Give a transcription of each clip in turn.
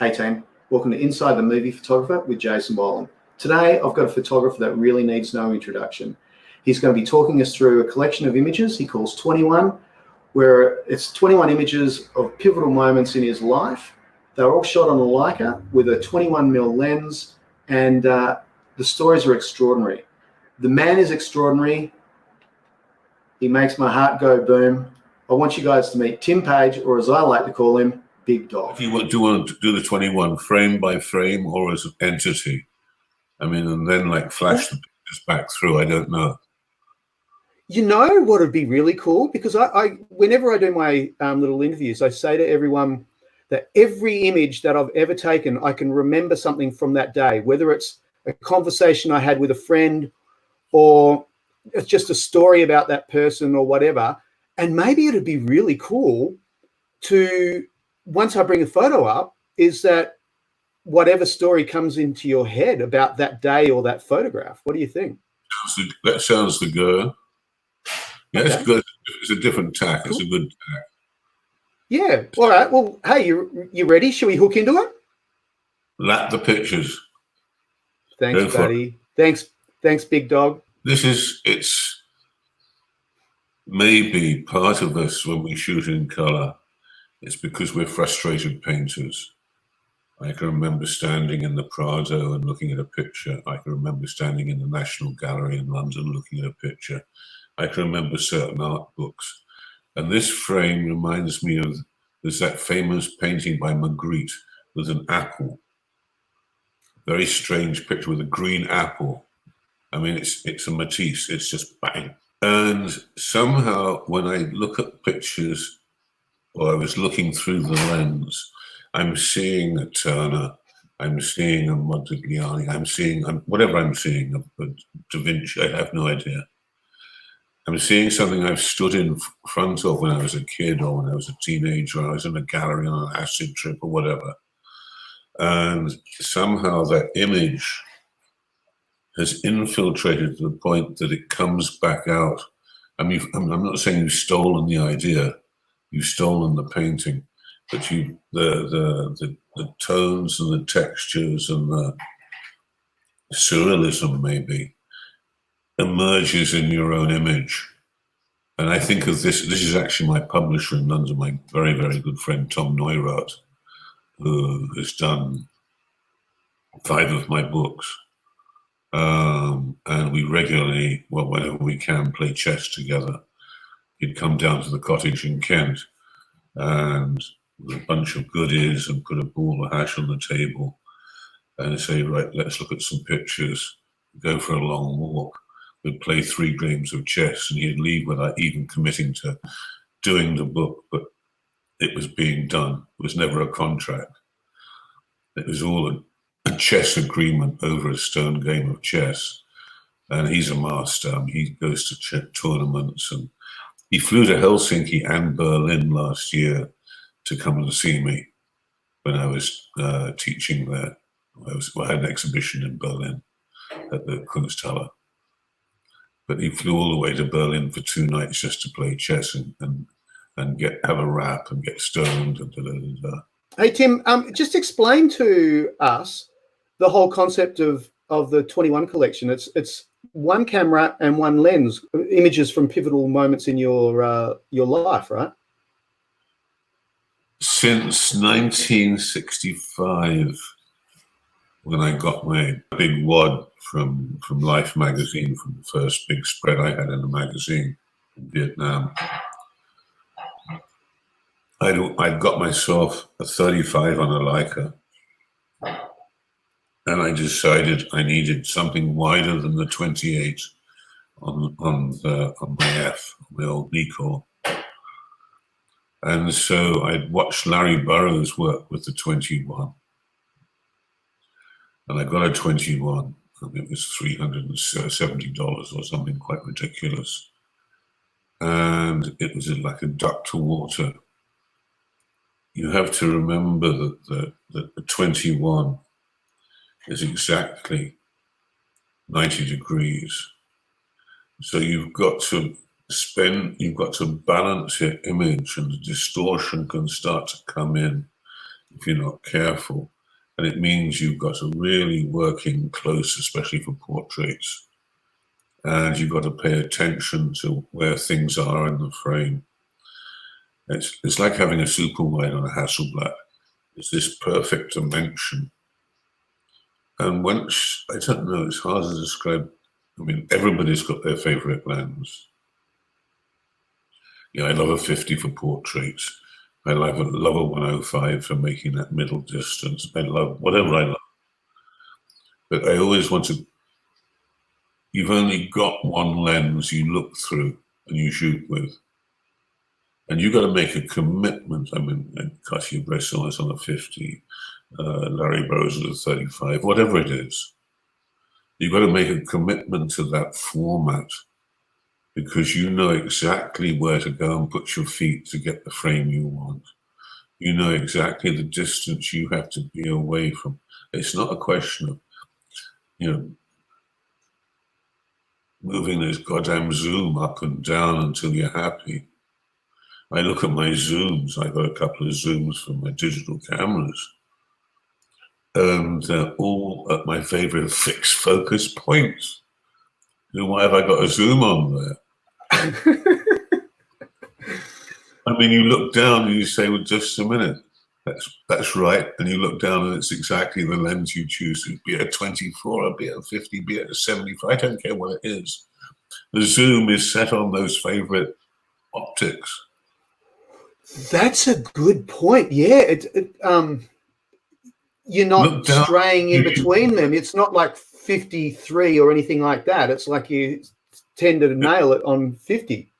Hey team, welcome to Inside the Movie Photographer with Jasin Boland. Today I've got a photographer that really needs no introduction. He's going to be talking us through a collection of images he calls 21, where it's 21 images of pivotal moments in his life. They're all shot on a Leica with a 21mm lens, and the stories are extraordinary. The man is extraordinary. He makes my heart go boom. I want you guys to meet Tim Page, or as I like to call him, Big Dog. Do you want to do the 21 frame by frame or as an entity? I mean, and then like flash the pictures back through, I don't know. You know what would be really cool? Because I whenever I do my little interviews, I say to everyone that every image that I've ever taken, I can remember something from that day, whether it's a conversation I had with a friend or it's just a story about that person or whatever. And maybe it'd be really cool to, once I bring a photo up, is that whatever story comes into your head about that day or that photograph. What do you think? That sounds the go. Yeah, okay. It's good. It's a different tack. Cool. It's a good tack. Yeah. All right. Well, hey, you ready? Shall we hook into it? Lap the pictures. Thanks, buddy. Thanks, Big Dog. It's maybe part of us when we shoot in color. It's because we're frustrated painters. I can remember standing in the Prado and looking at a picture. I can remember standing in the National Gallery in London looking at a picture. I can remember certain art books. And this frame reminds me of, there's that famous painting by Magritte with an apple. Very strange picture with a green apple. I mean, it's a Matisse, it's just bang. And somehow when I look at pictures, or I was looking through the lens, I'm seeing a Turner, I'm seeing a Modigliani, I'm seeing whatever I'm seeing, a Da Vinci, I have no idea. I'm seeing something I've stood in front of when I was a kid or when I was a teenager, or I was in a gallery on an acid trip or whatever. And somehow that image has infiltrated to the point that it comes back out. I mean, I'm not saying you've stolen the idea, you've stolen the painting, but the tones and the textures and the surrealism maybe emerges in your own image. And I think of this is actually my publisher in London, my very, very good friend Tom Neurath, who has done 5 of my books. And we regularly, well, whenever we can, play chess together. He'd come down to the cottage in Kent and with a bunch of goodies and put a bowl of hash on the table and say, right, let's look at some pictures, go for a long walk. We'd play 3 games of chess and he'd leave without even committing to doing the book, but it was being done. It was never a contract. It was all a chess agreement over a stone game of chess. And he's a master. He goes to tournaments, and he flew to Helsinki and Berlin last year to come and see me when I was teaching there. I had an exhibition in Berlin at the Kunsthalle. But he flew all the way to Berlin for 2 nights just to play chess and have a rap and get stoned and da, da, da, da. Hey Tim, just explain to us the whole concept of the 21 collection. It's 1 camera and 1 lens, images from pivotal moments in your life, right? Since 1965, when I got my big wad from Life magazine, from the first big spread I had in the magazine in Vietnam, I'd got myself a 35 on a Leica, and I decided I needed something wider than the 28 on my F, my old Nikon. And so I'd watched Larry Burroughs work with the 21. And I got a 21, and it was $370 or something quite ridiculous. And it was like a duck to water. You have to remember that the 21 is exactly 90 degrees. So you've got to balance your image, and the distortion can start to come in if you're not careful. And it means you've got to really work in close, especially for portraits. And you've got to pay attention to where things are in the frame. It's like having a super wide on a Hasselblad. It's this perfect dimension. And once, I don't know, it's hard to describe. I mean, everybody's got their favorite lens. Yeah, I love a 50 for portraits. I love a 105 for making that middle distance. I love whatever I love. But I always want to, you've only got one lens you look through and you shoot with. And you've got to make a commitment. I mean, Cartier-Bresson is on a 50, Larry Burroughs is a 35, whatever it is. You've got to make a commitment to that format because you know exactly where to go and put your feet to get the frame you want. You know exactly the distance you have to be away from. It's not a question of, moving this goddamn zoom up and down until you're happy. I look at my zooms. I've got a couple of zooms for my digital cameras. And they're all at my favorite fixed focus points. Why have I got a zoom on there? I mean, you look down and you say, well, just a minute. That's right. And you look down and it's exactly the lens you choose, be it a 24, or be it a 50, be it a 75. I don't care what it is. The zoom is set on those favorite optics. That's a good point. Yeah, you're not straying in between them. It's not like 53 or anything like that. It's like you tend to nail it on 50.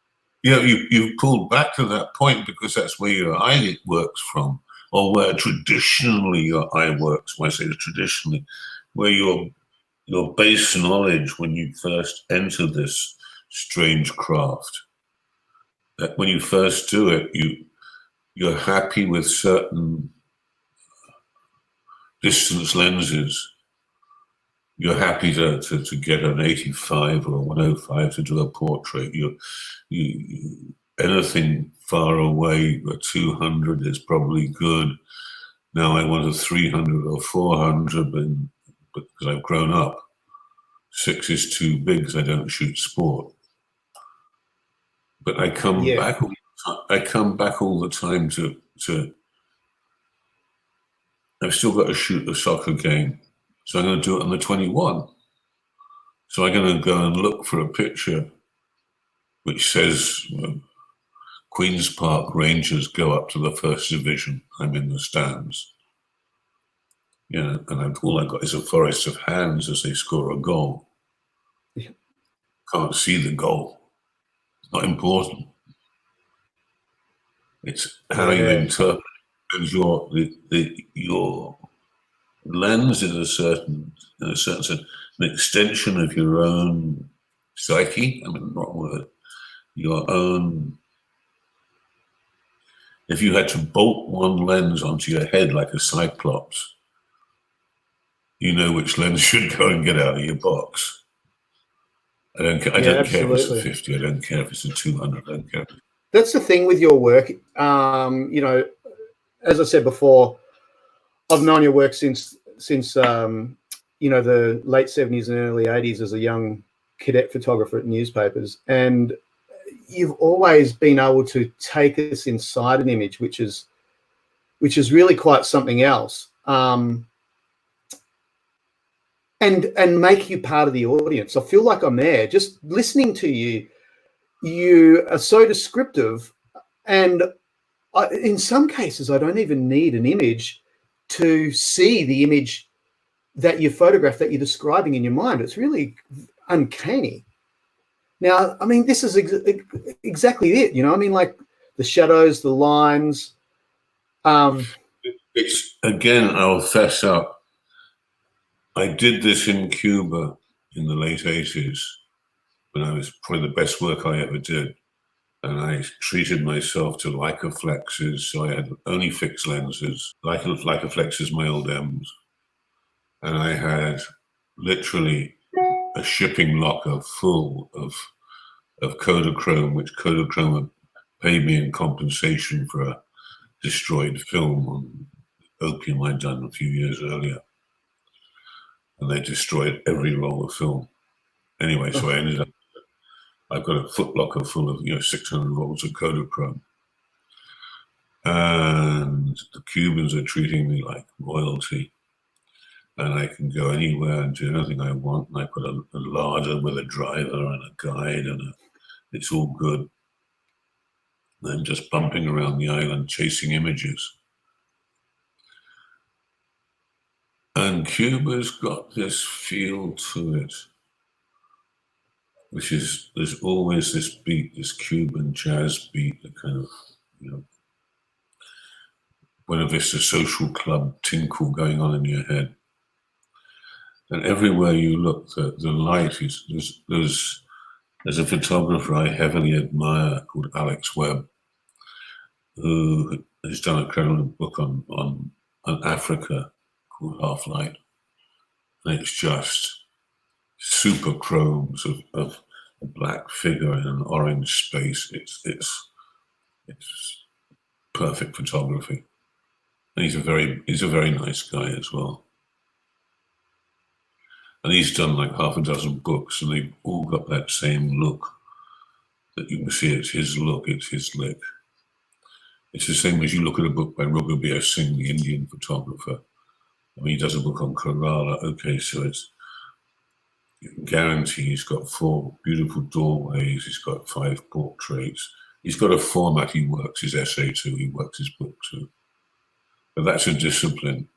Yeah, you've pulled back to that point because that's where your eye works from, or where traditionally your eye works. When I say traditionally, where your base knowledge when you first enter this strange craft, that when you first do it, you're happy with certain distance lenses. You're happy to get an 85 or a 105 to do a portrait. You anything far away, a 200 is probably good. Now I want a 300 or 400, but because I've grown up. 6 is too big because I don't shoot sport. But I come back. I come back all the time to. I've still got to shoot the soccer game, so I'm going to do it on the 21. So I'm going to go and look for a picture which says Queen's Park Rangers go up to the first division. I'm in the stands. And all I got is a forest of hands as they score a goal. Yeah. Can't see the goal. It's not important. It's how you interpret your lens in a certain sense, an extension of your own psyche. I mean, not word. Your own. If you had to bolt one lens onto your head like a cyclops, you know which lens should go and get out of your box. I don't care. I don't care if it's a 50. I don't care if it's a 200. I don't care. That's the thing with your work. As I said before, I've known your work since the late 70s and early 80s as a young cadet photographer at newspapers, and you've always been able to take us inside an image, which is really quite something else, and make you part of the audience. I feel like I'm there just listening to you. You are so descriptive, and in some cases, I don't even need an image to see the image that you photograph, that you're describing in your mind. It's really uncanny. Now, I mean, this is exactly it, I mean, like the shadows, the lines. It's, again, I'll fess up. I did this in Cuba in the late 80s. When I was probably the best work I ever did. And I treated myself to Leica flexes, so I had only fixed lenses. Leica flexes, my old M's. And I had literally a shipping locker full of Kodachrome, which Kodachrome had paid me in compensation for a destroyed film on Opium I'd done a few years earlier. And they destroyed every roll of film. Anyway, so I ended up, I've got a footlocker full of 600 rolls of Kodachrome. And the Cubans are treating me like royalty. And I can go anywhere and do anything I want. And I put a larder with a driver and a guide, and it's all good. And I'm just bumping around the island chasing images. And Cuba's got this feel to it, which is, there's always this beat, this Cuban jazz beat, the kind of, Buena Vista Social Club tinkle going on in your head. And everywhere you look, the light is, there's a photographer I heavily admire called Alex Webb, who has done a incredible book on Africa called Half Light. And it's just super chromes of a black figure in an orange space. It's perfect photography. And he's a very nice guy as well. And he's done like half a dozen books, and they've all got that same look that you can see. It's his look, it's his lick. It's the same as you look at a book by Robert Singh, the Indian photographer. I mean, he does a book on Kerala. Okay, so you can guarantee he's got 4 beautiful doorways. He's got 5 portraits. He's got a format he works his essay to, he works his book to. But that's a discipline.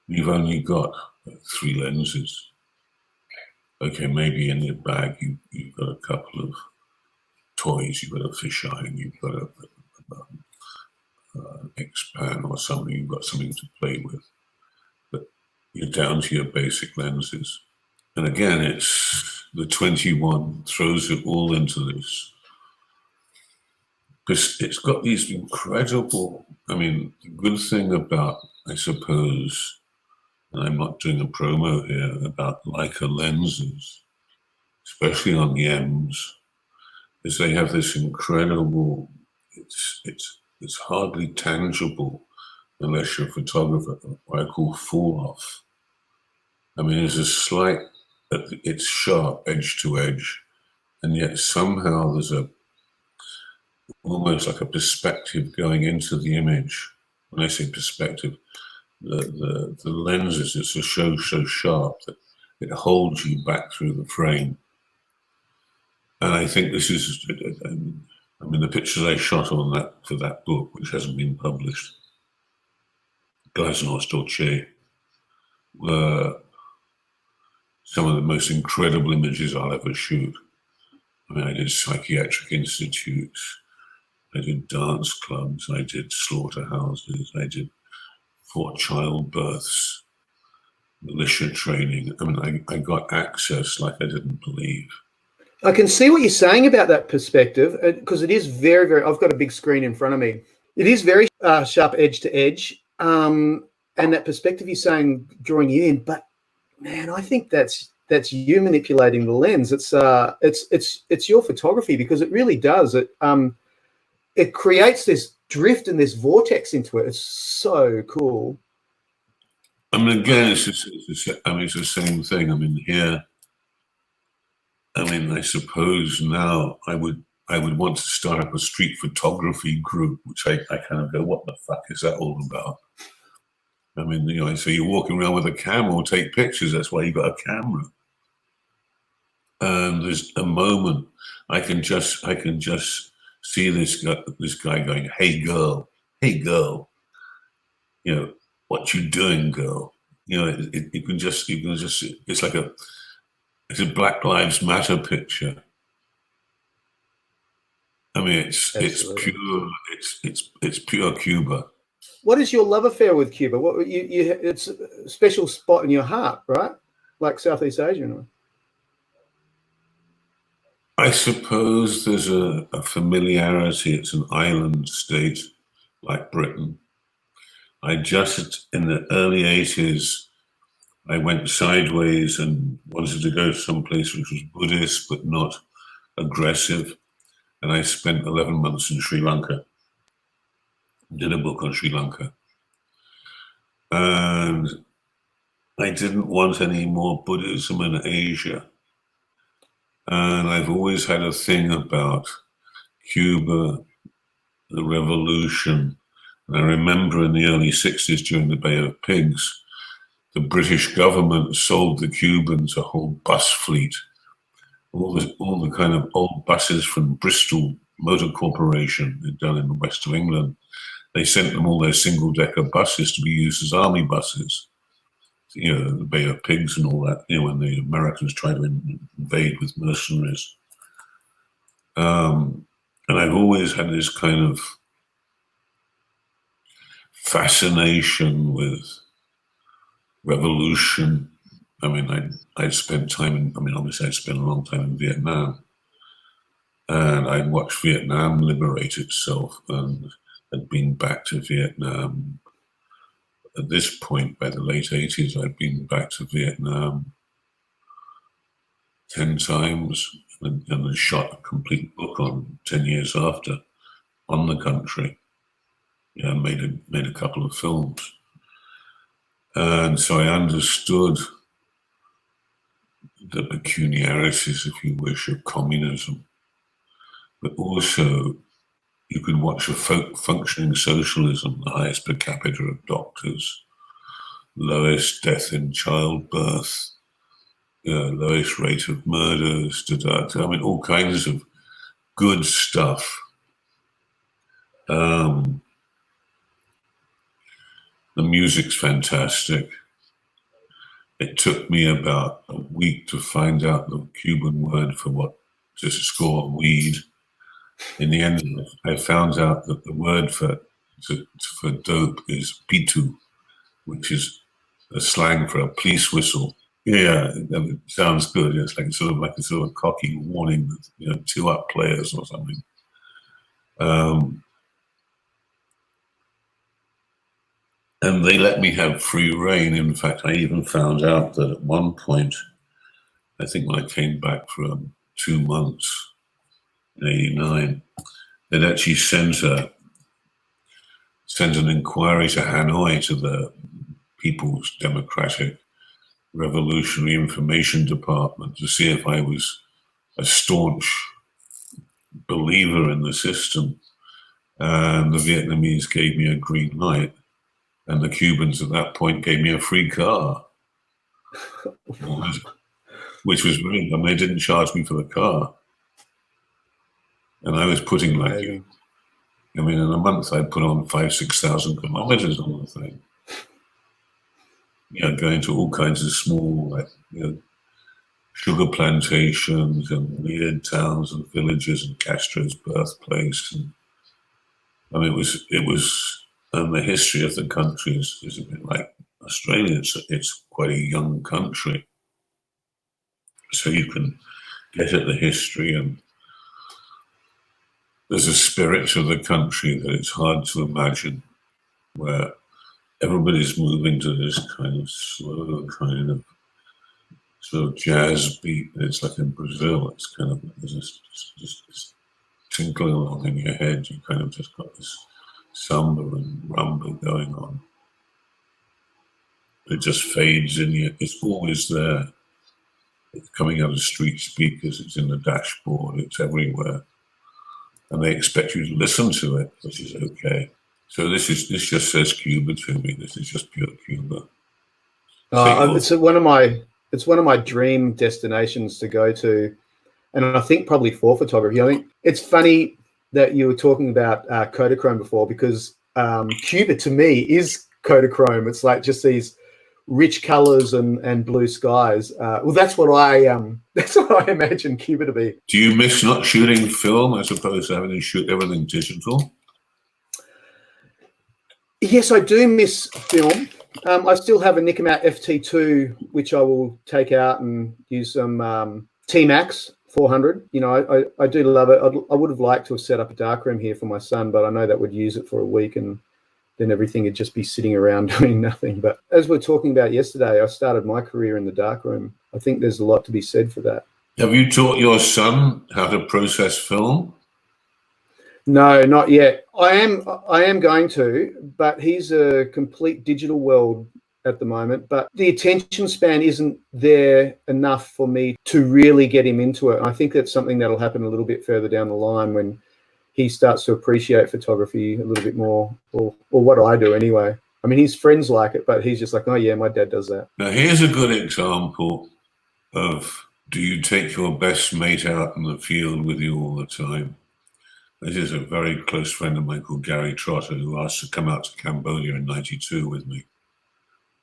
You've only got 3 lenses. Okay, maybe in your bag you've got a couple of toys. You've got a fisheye, and you've got an X-pan or something. You've got something to play with. But you're down to your basic lenses. And again, it's the 21 throws it all into this. Because it's got these incredible, I mean, the good thing about, I suppose, and I'm not doing a promo here, about Leica lenses, especially on the M's, is they have this incredible, it's hardly tangible unless you're a photographer, what I call fall off. I mean, there's a slight, it's sharp edge to edge, and yet somehow there's almost like a perspective going into the image. When I say perspective, the lenses, it's so sharp that it holds you back through the frame. And I think this is, I mean, the pictures I shot on that for that book, which hasn't been published, Glasnost or Che, were some of the most incredible images I'll ever shoot. I mean, I did psychiatric institutes, I did dance clubs, I did slaughterhouses, I did 4 childbirths, militia training. I mean, I got access like I didn't believe. I can see what you're saying about that perspective, because it is very, very, I've got a big screen in front of me. It is very sharp edge to edge. And that perspective you're saying, drawing you in, but man, I think that's you manipulating the lens. It's your photography, because it really does. It creates this drift and this vortex into it. It's so cool. I mean, again, it's the same thing. I mean, here, I mean, I suppose now I would want to start up a street photography group, which I kind of go, what the fuck is that all about? I mean, so you're walking around with a camera or take pictures. That's why you got a camera. And there's a moment I can just see this guy going, hey girl, what you doing, girl? You can just it's like it's a Black Lives Matter picture. I mean, it's pure, it's pure Cuba. What is your love affair with Cuba? It's a special spot in your heart, right? Like Southeast Asia. I suppose there's a familiarity. It's an island state like Britain. I just, in the early 80s, I went sideways and wanted to go someplace which was Buddhist but not aggressive. And I spent 11 months in Sri Lanka, did a book on Sri Lanka. And I didn't want any more Buddhism in Asia. And I've always had a thing about Cuba, the revolution. And I remember in the early 60s during the Bay of Pigs, the British government sold the Cubans a whole bus fleet. All the kind of old buses from Bristol Motor Corporation done in the west of England. They sent them all their single-decker buses to be used as army buses. You know, the Bay of Pigs and all that, you know, when the Americans tried to invade with mercenaries. And I've always had this kind of fascination with revolution. I mean, I'd spent time in, I mean, obviously I'd spent a long time in Vietnam. And I'd watched Vietnam liberate itself and had been back to Vietnam. At this point, by the late 80s, I'd been back to Vietnam 10 times and had shot a complete book on 10 years after on the country. Yeah, made a couple of films. And so I understood the peculiarities, if you wish, of communism. But also, you could watch a functioning socialism, the highest per capita of doctors, lowest death in childbirth, lowest rate of murders, I mean, all kinds of good stuff. The music's fantastic. It took me about a week to find out the Cuban word for what to score weed. In the end, I found out that the word for dope is pitu, which is a slang for a police whistle. Yeah, it sounds good. It's like a sort of cocky warning, you know, 2-up players or something. And they let me have free rein. In fact, I even found out that at one point, I think when I came back for 2 months in '89, they'd actually sent an inquiry to Hanoi, to the People's Democratic Revolutionary Information Department, to see if I was a staunch believer in the system. And the Vietnamese gave me a green light, and the Cubans at that point gave me a free car, which was brilliant. I mean, they didn't charge me for the car. And I was putting like, I mean, in a month I put on 5,000-6,000 kilometers on the thing. You know, going to all kinds of small, like, you know, sugar plantations and weird towns and villages, and Castro's birthplace. And I mean, it was, and the history of the country is a bit like Australia. It's quite a young country, so you can get at the history, and there's a spirit to the country that it's hard to imagine, where everybody's moving to this kind of slow, kind of sort of jazz beat. It's like in Brazil, it's kind of just tinkling along in your head. You kind of just got this samba and rumba going on. It just fades in you. It's always there. It's coming out of street speakers. It's in the dashboard. It's everywhere. And they expect you to listen to it, which is okay. So this just says Cuba to me. This is just pure Cuba. It's one of my dream destinations to go to, and I think probably for photography. I think it's funny that you were talking about Kodachrome before, because Cuba to me is Kodachrome. It's like just these rich colors and blue skies. Well, that's what I imagine Cuba to be. Do you miss not shooting film as opposed to having to shoot everything digital? Yes, I do miss film. I still have a Nikon FT2, which I will take out and use some T-Max 400. You know, I do love it. I would have liked to have set up a darkroom here for my son, but I know that would use it for a week, and then everything would just be sitting around doing nothing. But as we were talking about yesterday, I started my career in the darkroom. I think there's a lot to be said for that. Have you taught your son how to process film? No, not yet. I am going to, but he's a complete digital world at the moment. But the attention span isn't there enough for me to really get him into it. I think that's something that'll happen a little bit further down the line when he starts to appreciate photography a little bit more, or what I do anyway. I mean, his friends like it, but he's just like, oh yeah, my dad does that. Now, here's a good example of, do you take your best mate out in the field with you all the time? This is a very close friend of mine called Gary Trotter, who asked to come out to Cambodia in '92 with me.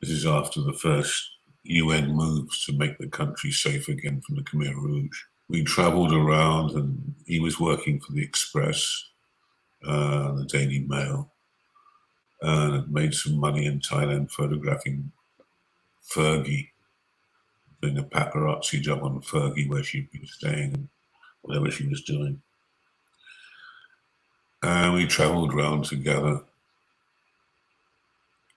This is after the first UN moves to make the country safe again from the Khmer Rouge. We travelled around, and he was working for the Express, the Daily Mail, and had made some money in Thailand photographing Fergie, doing a paparazzi job on Fergie where she'd been staying and whatever she was doing. And we travelled around together,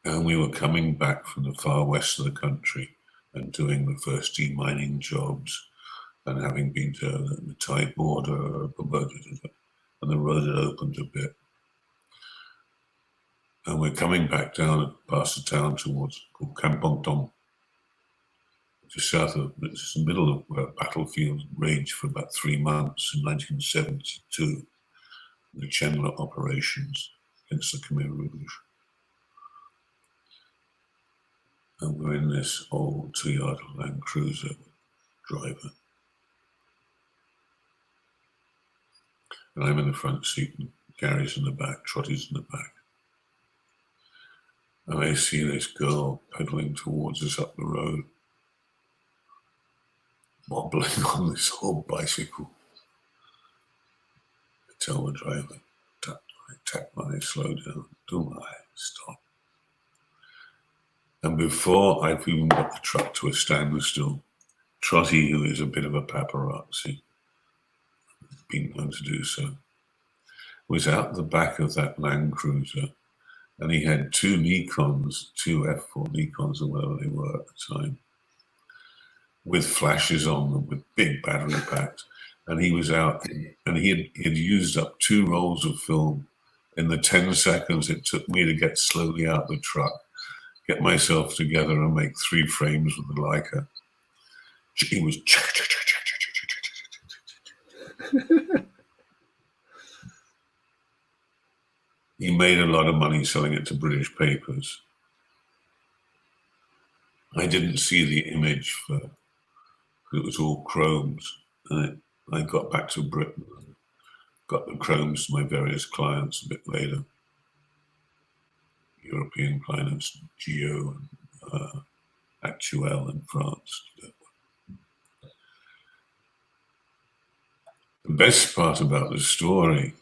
and we were coming back from the far west of the country and doing the first demining jobs, and having been to the Thai border, and the road had opened a bit. And we're coming back down past the town called Kampong Tom, just south of, it's the middle of where a battlefield raged for about 3 months in 1972, the Chandler operations against the Khmer Rouge. And we're in this old Toyota Land Cruiser driver. And I'm in the front seat, and Gary's in the back, Trotty's in the back. And I see this girl pedaling towards us up the road, wobbling on this old bicycle. I tell the driver, tap money, slow down, don't I, stop. And before I've even got the truck to a standstill, Trotty, who is a bit of a paparazzi, been known to do so, was out the back of that Land Cruiser, and he had two Nikons, two F4 Nikons or whatever they were at the time, with flashes on them, with big battery packs. And he was out, and he had used up 2 rolls of film in the 10 seconds it took me to get slowly out the truck, get myself together and make 3 frames with the Leica. He was he made a lot of money selling it to British papers. I didn't see the image for, it was all chromes. And I got back to Britain and got the chromes to my various clients a bit later. European clients, Geo and Actuel in France. The best part about the story,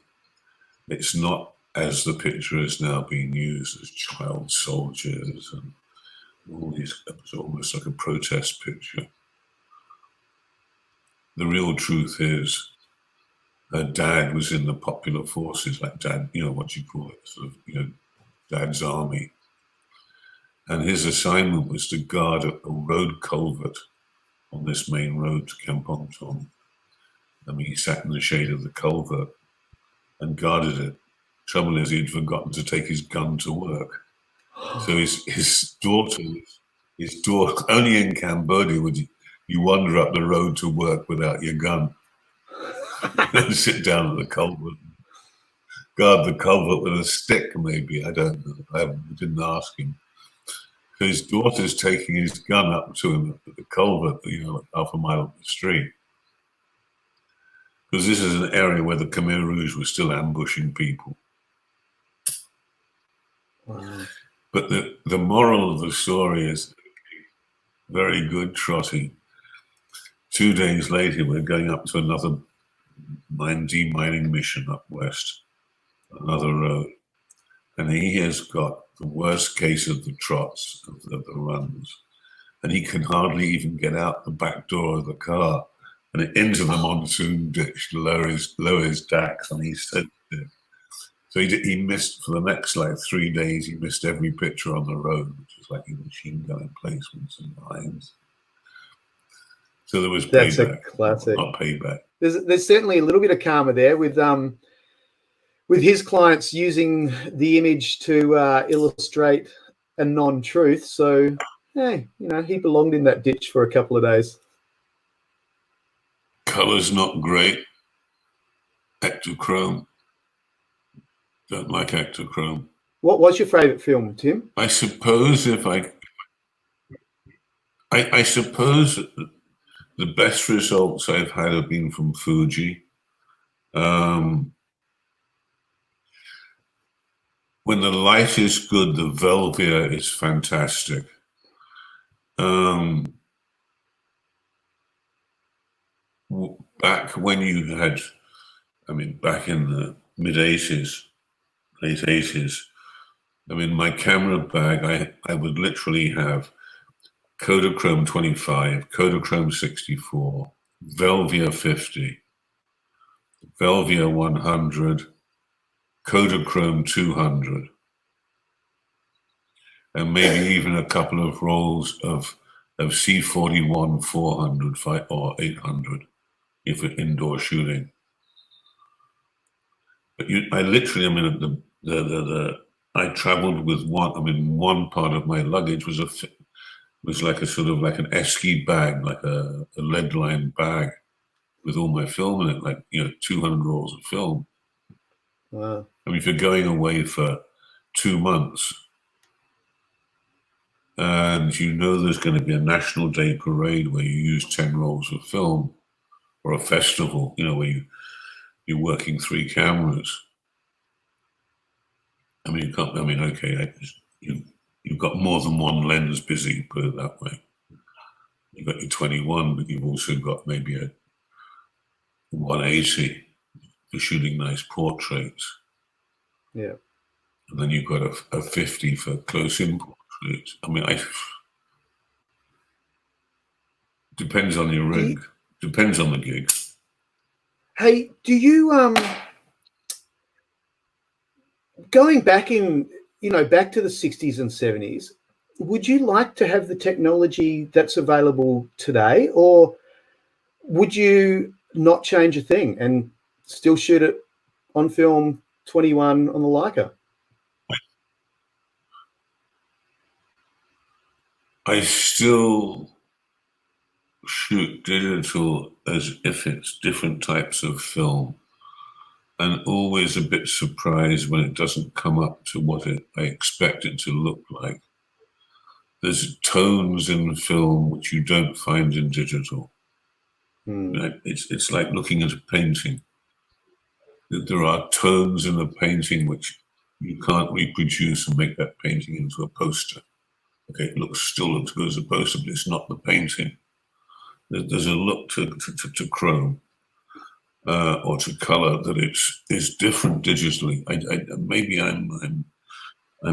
it's not as the picture is now being used as child soldiers and all these, it was almost like a protest picture. The real truth is her dad was in the popular forces, like dad, you know, what you call it, sort of, you know, dad's army. And his assignment was to guard a road culvert on this main road to Kampong Tom. I mean, he sat in the shade of the culvert and guarded it. Trouble is, he'd forgotten to take his gun to work. So his daughter, only in Cambodia would you wander up the road to work without your gun and sit down at the culvert, guard the culvert with a stick, maybe. I don't know. I didn't ask him. So his daughter's taking his gun up to him at the culvert, you know, like half a mile up the street. Because this is an area where the Khmer Rouge was still ambushing people. Wow. But the moral of the story is very good, Trotty. 2 days later, we're going up to another demining mission up west, another road. And he has got the worst case of the trots, of the runs. And he can hardly even get out the back door of the car and into the monsoon ditch to lower his tacks, and he's sensitive. So he missed, for the next like 3 days, he missed every picture on the road, which was like machine gun emplacements and lines. So there was That's payback. a classic. Not payback. There's certainly a little bit of karma there with with his clients using the image to illustrate a non-truth. So, hey, he belonged in that ditch for a couple of days. Color's not great. Actochrome. Don't like actochrome. What was your favourite film, Tim? I suppose I suppose the best results I've had have been from Fuji. When the light is good, the Velvia is fantastic. Back when you had, back in the mid-80s, late 80s, my camera bag, I would literally have Kodachrome 25, Kodachrome 64, Velvia 50, Velvia 100, Kodachrome 200, and maybe even a couple of rolls of C41 400 or 800 if we're indoor shooting. But I literally, I traveled with one part of my luggage was like a sort of like an esky bag, like a lead line bag with all my film in it, like 200 rolls of film. Wow. If you're going away for 2 months and there's going to be a National Day parade where you use 10 rolls of film, or a festival, where you're working 3 cameras. You can't. Okay, you've got more than one lens busy, put it that way. You've got your 21, but you've also got maybe a 180 for shooting nice portraits. Yeah. And then you've got a 50 for close-in portraits. Depends on your rig. Depends on the gig. Hey, do you going back back to the 60s and 70s, would you like to have the technology that's available today, or would you not change a thing and still shoot it on film 21 on the Leica? I still shoot digital as if it's different types of film, and always a bit surprised when it doesn't come up to what I expect it to look like. There's tones in film which you don't find in digital. It's like looking at a painting. There are tones in a painting which you can't reproduce and make that painting into a poster. Okay, it still looks good as a poster, but it's not the painting. There's a look to chrome or to color that is different digitally. Maybe I'm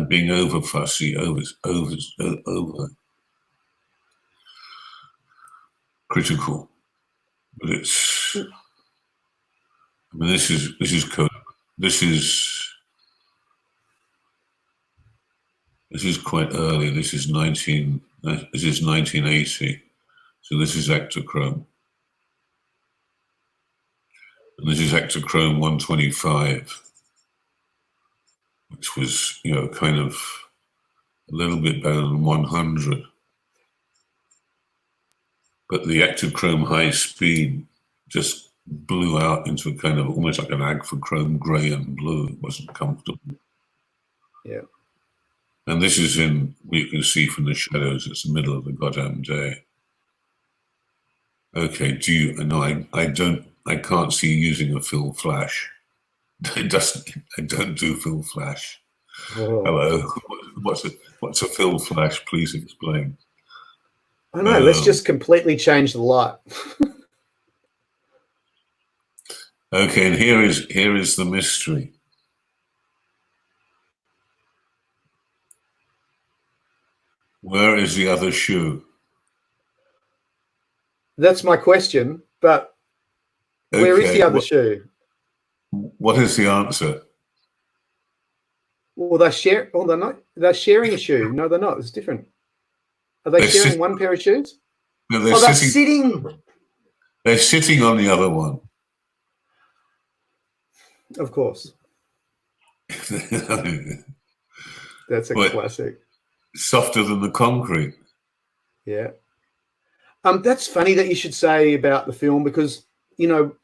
being over fussy, over critical, but it's. This is code. This is quite early. This is 1980. So this is Actochrome. And this is Actochrome 125, which was, kind of a little bit better than 100. But the Actochrome high speed just blew out into a kind of almost like an Agfachrome gray and blue. It wasn't comfortable. Yeah. And this is you can see from the shadows, it's the middle of the goddamn day. Okay, I can't see you using a fill flash. I don't do fill flash. Oh. Hello, what's a fill flash? Please explain. I know, let's just completely change the light. Okay, and here is the mystery. Where is the other shoe? That's my question, but where is the other shoe? What is the answer? Well, they're not. They're sharing a shoe. No, they're not. It's different. Are they sharing one pair of shoes? No, they're sitting. They're sitting on the other one. Of course. That's a But classic. softer than the concrete. Yeah. That's funny that you should say about the film because, you know,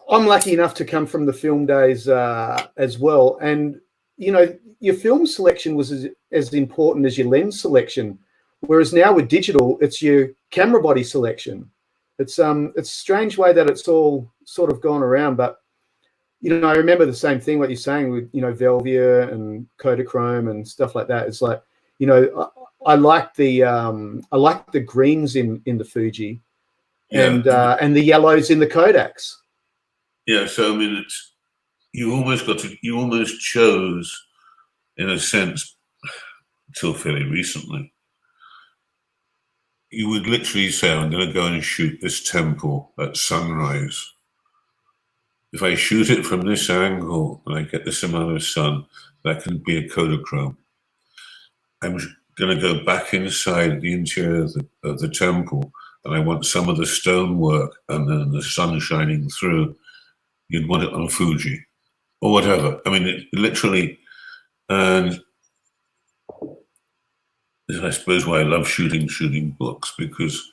I'm lucky enough to come from the film days as well. And, you know, your film selection was as important as your lens selection. Whereas now with digital, it's your camera body selection. It's a strange way that it's all sort of gone around. But, you know, I remember the same thing, what you're saying with, you know, Velvia and Kodachrome and stuff like that. It's like, you know, I like the greens in the Fuji and the yellows in the Kodaks. Yeah, so I mean, you almost chose, in a sense, until fairly recently, you would literally say, I'm going to go and shoot this temple at sunrise. If I shoot it from this angle and I get this amount of sun, that can be a Kodachrome. I'm going to go back inside the interior of the temple and I want some of the stonework and then the sun shining through. You'd want it on Fuji or whatever. I mean, it literally, and I suppose why I love shooting books, because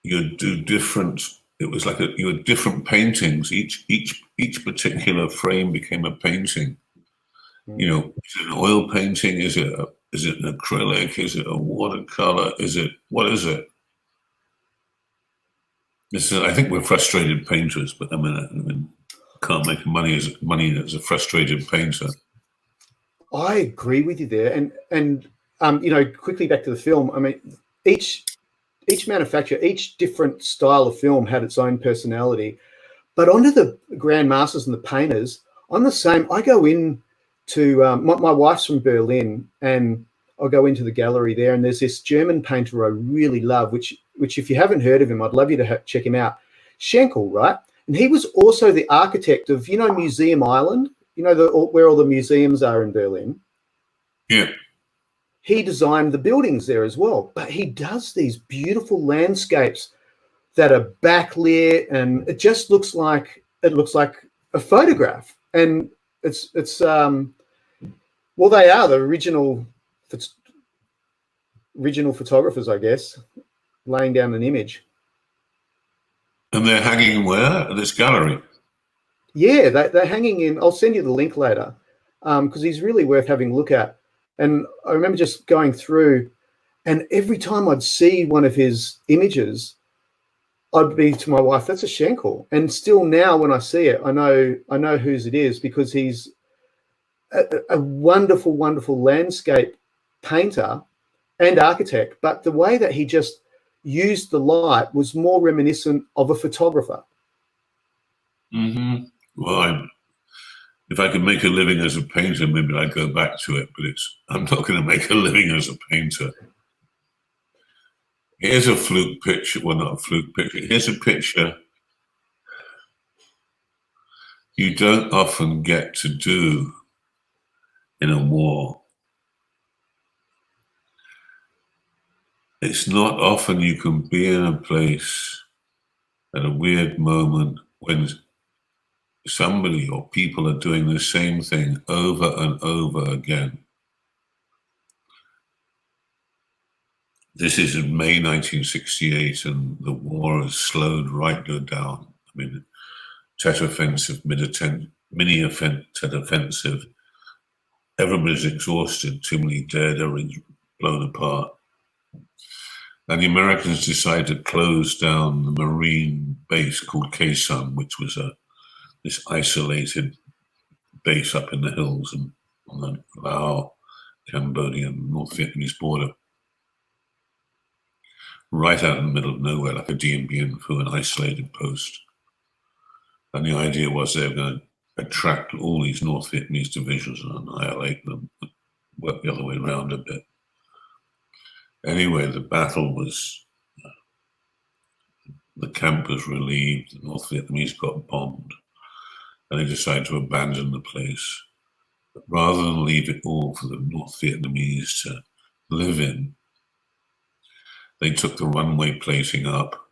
you'd do different, it was like you had different paintings. Each particular frame became a painting. You know, is it an oil painting? Is it an acrylic? Is it a watercolor? What is it? I think we're frustrated painters, but I mean, can't make money as a frustrated painter. I agree with you there, and you know, quickly back to the film. I mean, each manufacturer, each different style of film had its own personality. But onto the grandmasters and the painters, I'm the same. I go in to my wife's from Berlin, and I'll go into the gallery there, and there's this German painter I really love, which if you haven't heard of him, I'd love you to check him out. Schenkel, right? And he was also the architect of, you know, Museum Island, you know, where all the museums are in Berlin. Yeah. He designed the buildings there as well, but he does these beautiful landscapes that are backlit, and it just looks like a photograph. And it's well, they are the original photographers, I guess, laying down an image. And they're hanging where? At this gallery? Yeah, they're hanging in. I'll send you the link later because he's really worth having a look at. And I remember just going through, and every time I'd see one of his images, I'd be to my wife, "That's a Schenkel." And still now, when I see it, I know whose it is, because he's a wonderful, wonderful landscape painter and architect. But the way that he just used the light was more reminiscent of a photographer. Mm-hmm. Well, if I could make a living as a painter, maybe I'd go back to it, but I'm not going to make a living as a painter. Here's a fluke picture. Well, not a fluke picture. Here's a picture you don't often get to do in a war. It's not often you can be in a place at a weird moment when somebody or people are doing the same thing over and over again. This is in May 1968, and the war has slowed right down. I mean, Tet Offensive, mini Tet Offensive. Everybody's exhausted, too many dead, everything's blown apart. And the Americans decided to close down the Marine base called Khe Sanh, which was this isolated base up in the hills and on the Laos, Cambodian, North Vietnamese border. Right out in the middle of nowhere, like a Dien Bien Phu, an isolated post. And the idea was they were going to attract all these North Vietnamese divisions and annihilate them, work the other way around a bit. Anyway, the battle was, the camp was relieved, the North Vietnamese got bombed, and they decided to abandon the place. But rather than leave it all for the North Vietnamese to live in, they took the runway plating up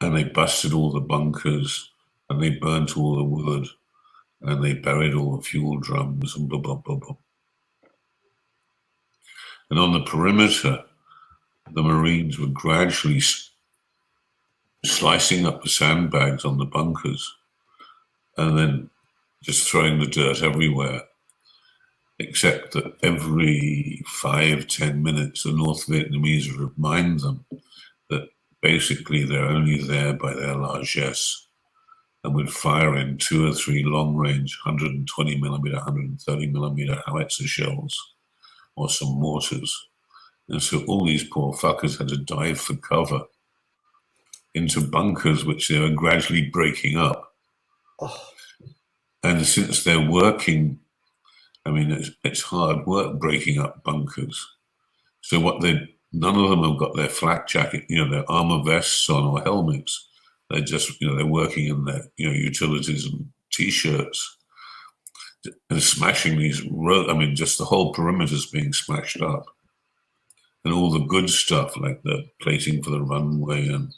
and they busted all the bunkers and they burnt all the wood and they buried all the fuel drums and blah, blah, blah, blah. And on the perimeter, the Marines were gradually slicing up the sandbags on the bunkers and then just throwing the dirt everywhere, except that every 5-10 minutes, the North Vietnamese would remind them that basically they're only there by their largesse, and would fire in 2 or 3 long-range 120 millimeter, 130 millimeter howitzer shells or some mortars. And so all these poor fuckers had to dive for cover into bunkers which they were gradually breaking up. Oh. And since they're working, I mean, it's hard work breaking up bunkers. So none of them have got their flak jacket, their armor vests on or helmets. They're just, they're working in their, utilities and t-shirts and smashing these just the whole perimeter is being smashed up. And all the good stuff, like the plating for the runway and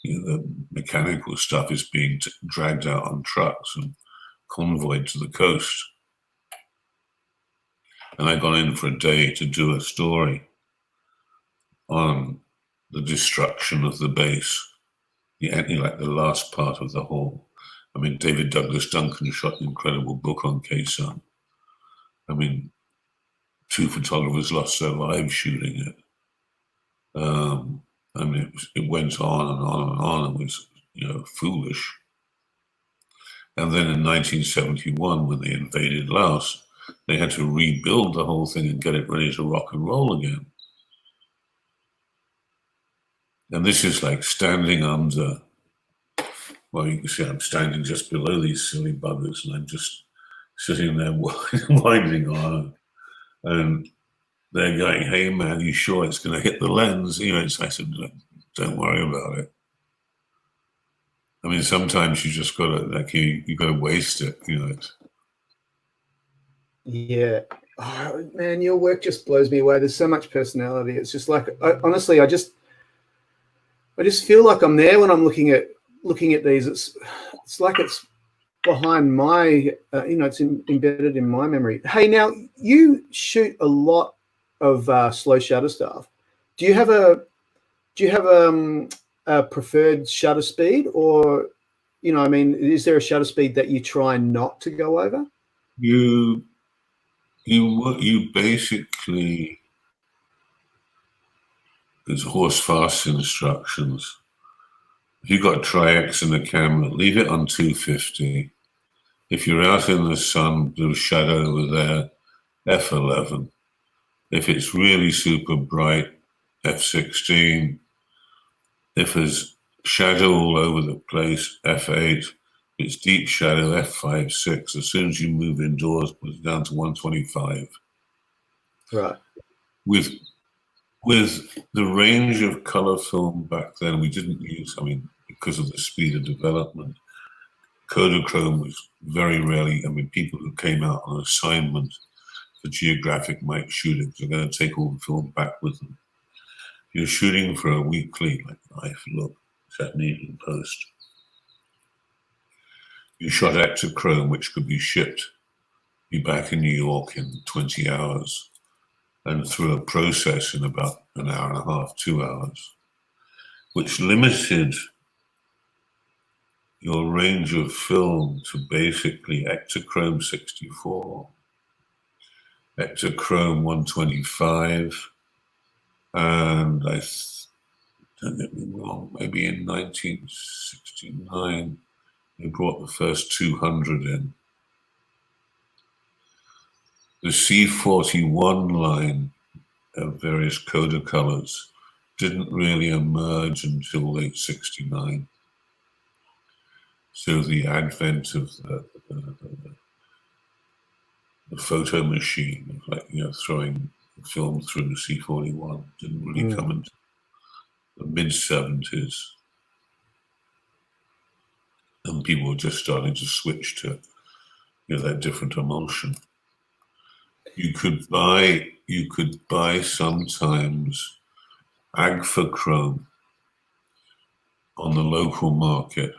the mechanical stuff, is being dragged out on trucks and convoyed to the coast. And I got in for a day to do a story on the destruction of the base, the last part of the whole. I mean, David Douglas Duncan shot an incredible book on Khe Sanh. I mean, 2 photographers lost their lives shooting it. I mean, it went on and on and on, and was, foolish. And then in 1971, when they invaded Laos, they had to rebuild the whole thing and get it ready to rock and roll again. And this is like standing under, well, you can see I'm standing just below these silly buggers, and I'm just sitting there winding on. And they're going, "Hey man, you sure it's going to hit the lens?" I said, "Don't worry about it." I mean, sometimes you just got to, you got to waste it, Yeah. Oh, man, your work just blows me away. There's so much personality. It's just like, honestly, I just feel like I'm there when I'm looking at these. It's like it's behind my, it's embedded in my memory. Hey, now you shoot a lot of slow shutter stuff. Do you have a preferred shutter speed, or is there a shutter speed that you try not to go over? You basically, there's horse fast instructions. If you've got Tri-X in the camera, leave it on 250. If you're out in the sun, there's shadow over there, f11. If it's really super bright, f16. If there's shadow all over the place, f8. If it's deep shadow, f5, 6. As soon as you move indoors, put it down to 125. Right. With the range of color film back then, we didn't use, because of the speed of development, Kodachrome was very rarely, people who came out on assignment for Geographic might shoot it, so they're going to take all the film back with them. You're shooting for a weekly, like Knife, Look, Technique, and Post. You shot Ektachrome, which could be shipped, be back in New York in 20 hours, and through a process in about an hour and a half, 2 hours, which limited your range of film to basically Ektachrome 64, Ektachrome 125, and don't get me wrong, maybe in 1969, they brought the first 200 in. The C41 line of various Kodacolors didn't really emerge until late 69. So the advent of the photo machine, throwing film through the C41, didn't really come into the mid-70s. And people were just starting to switch to that different emulsion. You could buy sometimes Agfachrome on the local market.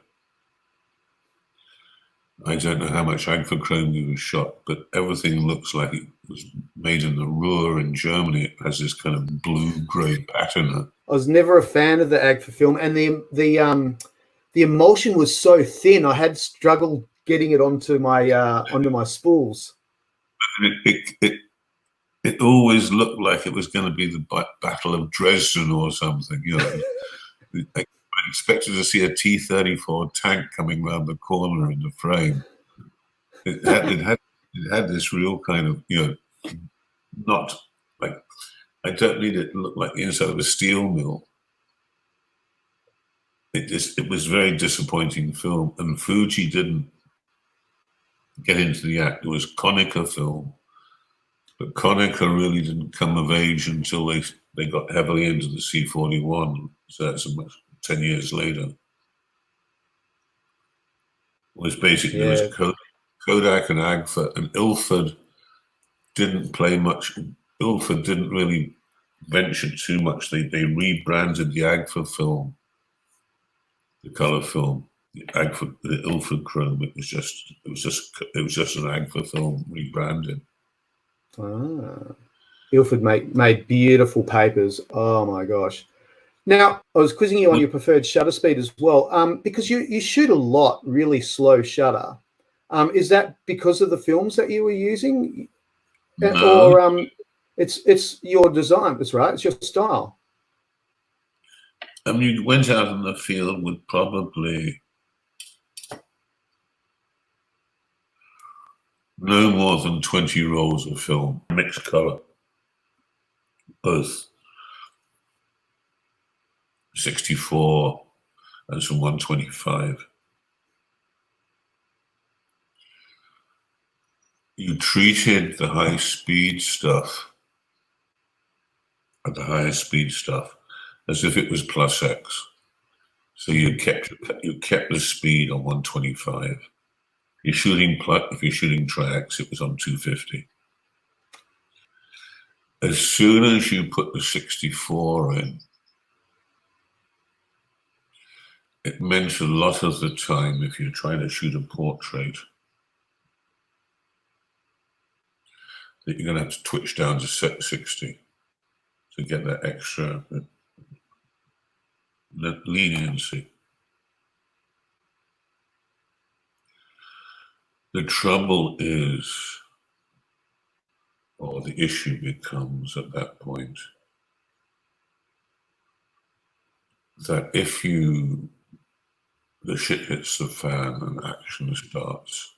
I don't know how much agfachrome was shot, but everything looks like it was made in the Ruhr in Germany. It has this kind of blue-grey patina. I was never a fan of the Agfa film, and the emulsion was so thin. I had struggled getting it onto my spools. It always looked like it was going to be the Battle of Dresden or something. You know, I expected to see a T-34 tank coming around the corner in the frame. It had this real kind of, you know, not like, I don't need it to look like the inside of a steel mill. It was a very disappointing film, and Fuji didn't get into the act. It was Konica film, but Konica really didn't come of age until they got heavily into the C-41. So that's about 10 years later. It was basically, Yeah. There was Kodak and Agfa, and Ilford didn't play much. Ilford didn't really venture too much. They rebranded the Agfa film, the color film, the Ilford chrome. It was just an Agfa film rebranded. Ah. Ilford made beautiful papers. Oh my gosh. Now, I was quizzing you on your preferred shutter speed as well, because you shoot a lot really slow shutter. Is that because of the films that you were using? No. Or it's your design, that's right, it's your style. I mean, you went out in the field with probably no more than 20 rolls of film, mixed color, both 64 and some 125. You treated the high speed stuff and the higher speed stuff as if it was plus X. So you kept the speed on 125. If you're shooting tracks, it was on 250. As soon as you put the 64 in, it meant a lot of the time, if you're trying to shoot a portrait, that you're going to have to twitch down to 60 to get that extra leniency. The trouble is, or the issue becomes at that point, that if the shit hits the fan and action starts,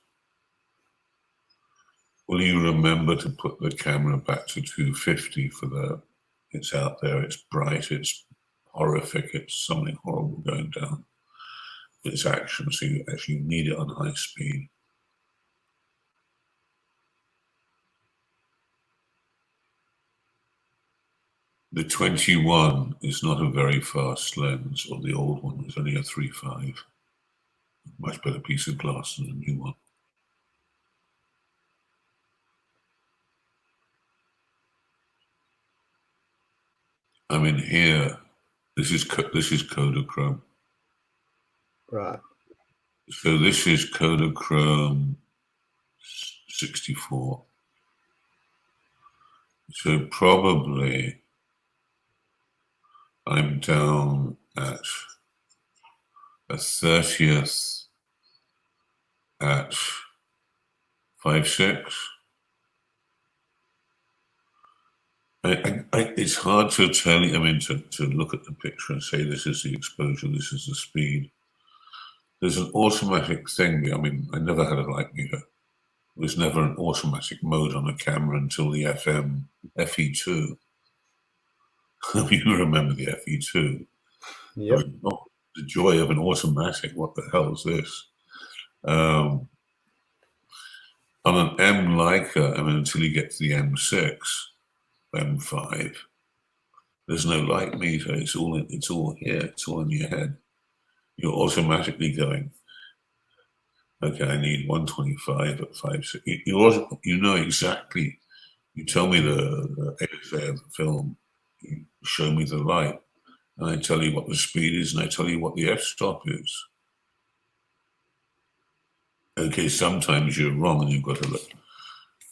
will you remember to put the camera back to 250 for it's out there, it's bright, it's horrific, it's something horrible going down. It's action, so you actually need it on high speed. The 21 is not a very fast lens, or the old one was only a 3.5. Much better piece of glass than the new one. I mean, here, this is Kodachrome. Right. So this is Kodachrome 64. So probably I'm down at a 30th at 5.6. It's hard to tell you, I mean, to look at the picture and say this is the exposure, this is the speed. There's an automatic thing. I mean, I never had a light meter. There was never an automatic mode on a camera until the FE2. You remember the FE2? Yep. I mean, oh, the joy of an automatic. What the hell is this? On an M Leica, I mean, until you get to the M6, M5, there's no light meter. It's all here. It's all in your head. You're automatically going, okay, I need 125 at 5.6. You know exactly. You tell me the ASA of the film. You show me the light, and I tell you what the speed is, and I tell you what the f-stop is. okay, sometimes you're wrong, and you've got to,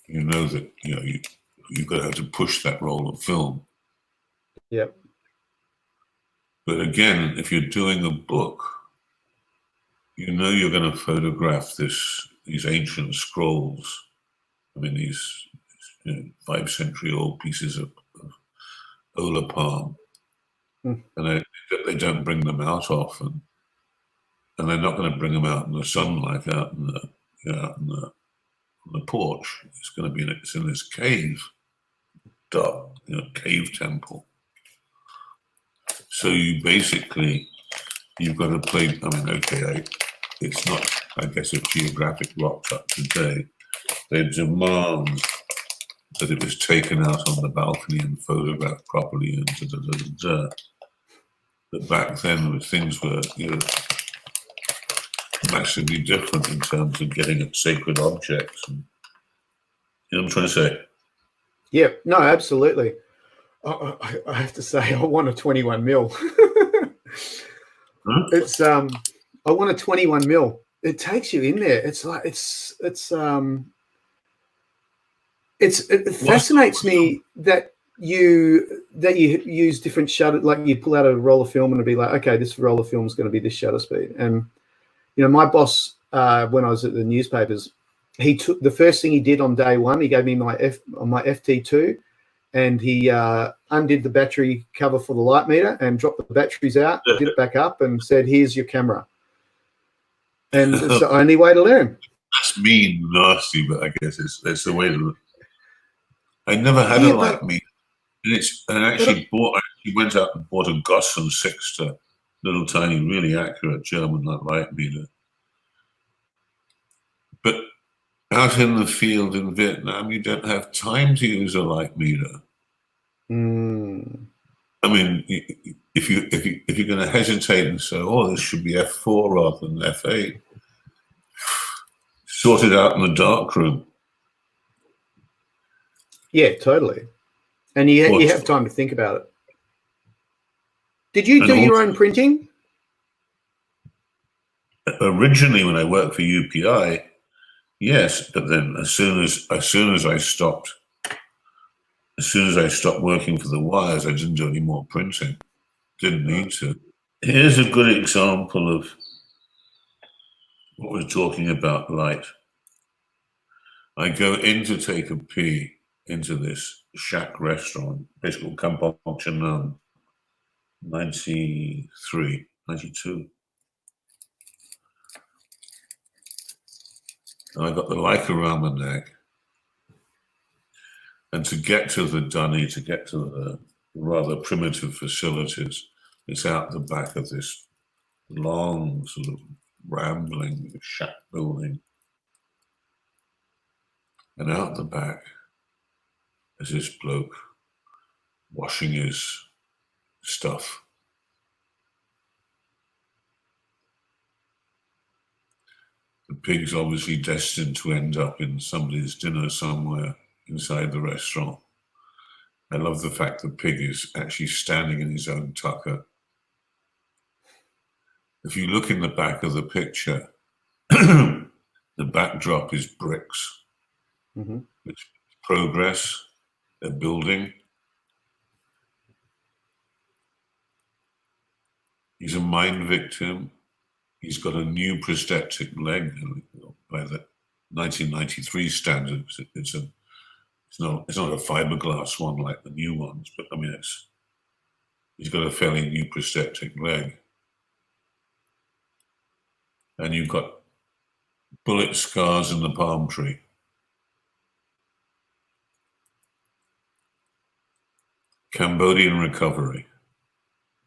you know that you've got to have to push that roll of film. Yep. But again, if you're doing a book, you know you're going to photograph these ancient scrolls. I mean, these 5-century-old pieces of ola palm, and they don't bring them out often, and they're not going to bring them out in the sunlight, out in the porch. It's going to be it's in this cave, dark, cave temple. So you've got to play. I mean, okay, it's not, I guess, if geographic rocked up today, they demand that it was taken out on the balcony and photographed properly and da. But back then, things were massively different in terms of getting at sacred objects. And, you know what I'm trying to say? Yeah, no, absolutely. I have to say, I want a 21 mil. Huh? It's I want a 21 mil. It takes you in there. It's like it fascinates me that you use different shutter. Like you pull out a roll of film and it'd be like, okay, this roll of film is going to be this shutter speed. And my boss, when I was at the newspapers, he took the first thing he did on day one. He gave me my FT2. And he undid the battery cover for the light meter and dropped the batteries out, did it back up, and said, "Here's your camera." And it's the only way to learn. That's mean, nasty, but I guess it's the way to look. I never had a light meter. And I actually went out and bought a Gossen Sixter, little tiny, really accurate German light meter. But out in the field in Vietnam, you don't have time to use a light meter. I mean, if you're going to hesitate and say, "Oh, this should be f4 rather than f8," sort it out in the darkroom. Yeah, totally. And you have time to think about it. Did you do your own printing? Originally, when I worked for UPI, yes, but then as soon as I stopped working for the wires, I didn't do any more printing. Didn't need to. Here's a good example of what we're talking about, light. I go in to take a pee into this shack restaurant, place called Kampong Chenang, 93, 92. And I got the Leica around my neck. And to get to the dunny, to get to the rather primitive facilities, it's out the back of this long, sort of rambling shack building. And out the back is this bloke washing his stuff. The pig's obviously destined to end up in somebody's dinner somewhere inside the restaurant. I love the fact the pig is actually standing in his own tucker. If you look in the back of the picture, the backdrop is bricks. It's progress, a building. He's a mine victim. He's got a new prosthetic leg. By the 1993 standards, it's not a fiberglass one like the new ones, but I mean he's got a fairly new prosthetic leg. And you've got bullet scars in the palm tree. Cambodian recovery.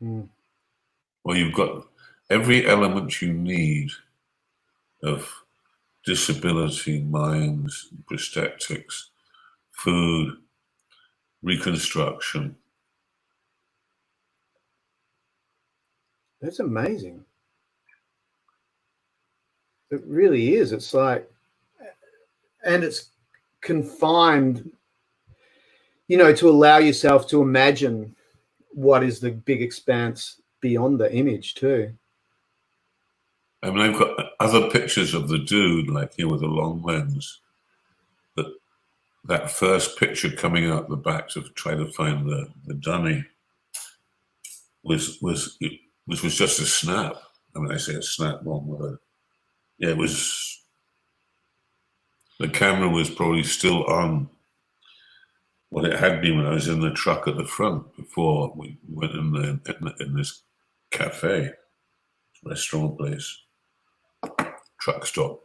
Well, you've got every element you need of disability, minds, prosthetics, food, reconstruction. That's amazing. It really is. It's like, and it's confined, to allow yourself to imagine what is the big expanse beyond the image too. I mean, other pictures of the dude, like here with a long lens, that first picture coming out the back to try to find the dummy was just a snap. I mean, I say a snap, wrong word. Yeah, it was. The camera was probably still on what it had been when I was in the truck at the front before we went in this cafe, restaurant place, truck stop.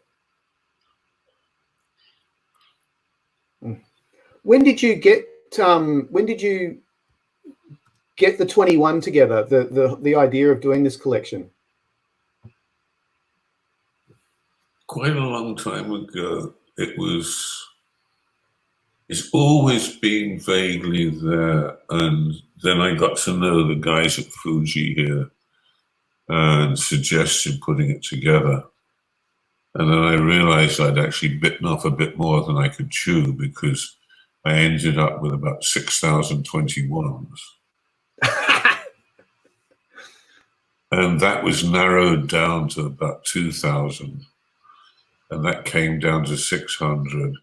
When did you get the 21 together? The idea of doing this collection? Quite a long time ago. It's always been vaguely there, and then I got to know the guys at Fuji here and suggested putting it together. And then I realized I'd actually bitten off a bit more than I could chew, because I ended up with about 6,021s. And that was narrowed down to about 2,000. And that came down to 600.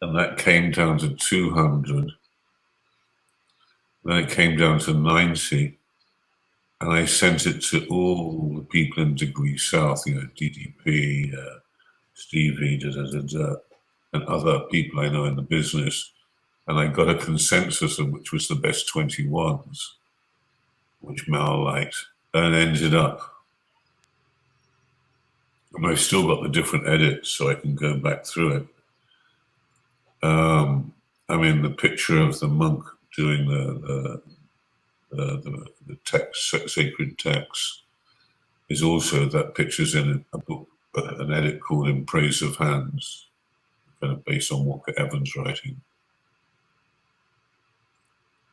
And that came down to 200. Then it came down to 90. And I sent it to all the people in Degree South, DDP, Stevie, and other people I know in the business. And I got a consensus of which was the best 21s, which Mal liked, and ended up. And I've still got the different edits, so I can go back through it. I mean, the picture of the monk doing the text, sacred text, is also that picture's in a book, an edit called In Praise of Hands, kind of based on Walker Evans' writing.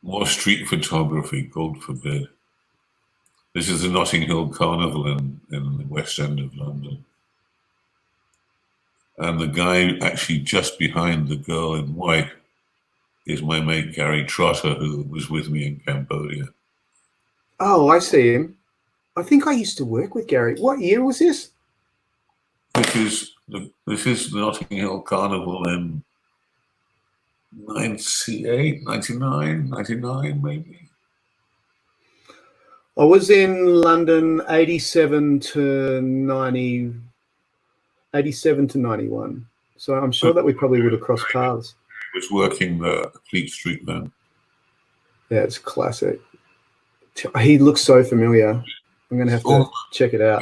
More street photography, God forbid. This is the Notting Hill Carnival in the West End of London. And the guy actually just behind the girl in white is my mate Gary Trotter, who was with me in Cambodia. Oh, I see him. I think I used to work with Gary. What year was this? This is the Notting Hill Carnival in 98, 99, 99 maybe. I was in London 87 to 90. 87 to 91. So I'm sure that we probably would have crossed paths. He was working the Fleet Street then. Yeah, it's classic. He looks so familiar. I'm going to have to check it out.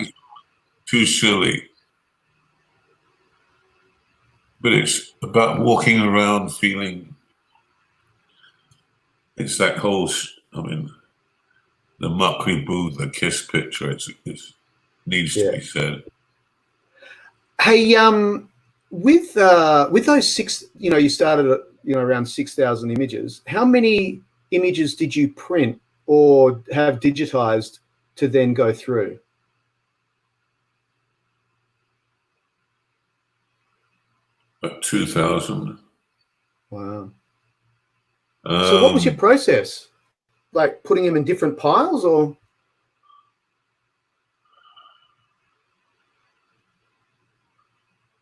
Too silly. But it's about walking around feeling, it's that whole, I mean, the Makribu, the kiss picture, it needs to be said. Hey, with those six, you started at around 6,000 images. How many images did you print or have digitized to then go through? About 2,000. Wow. So what was your process? Like putting them in different piles, or?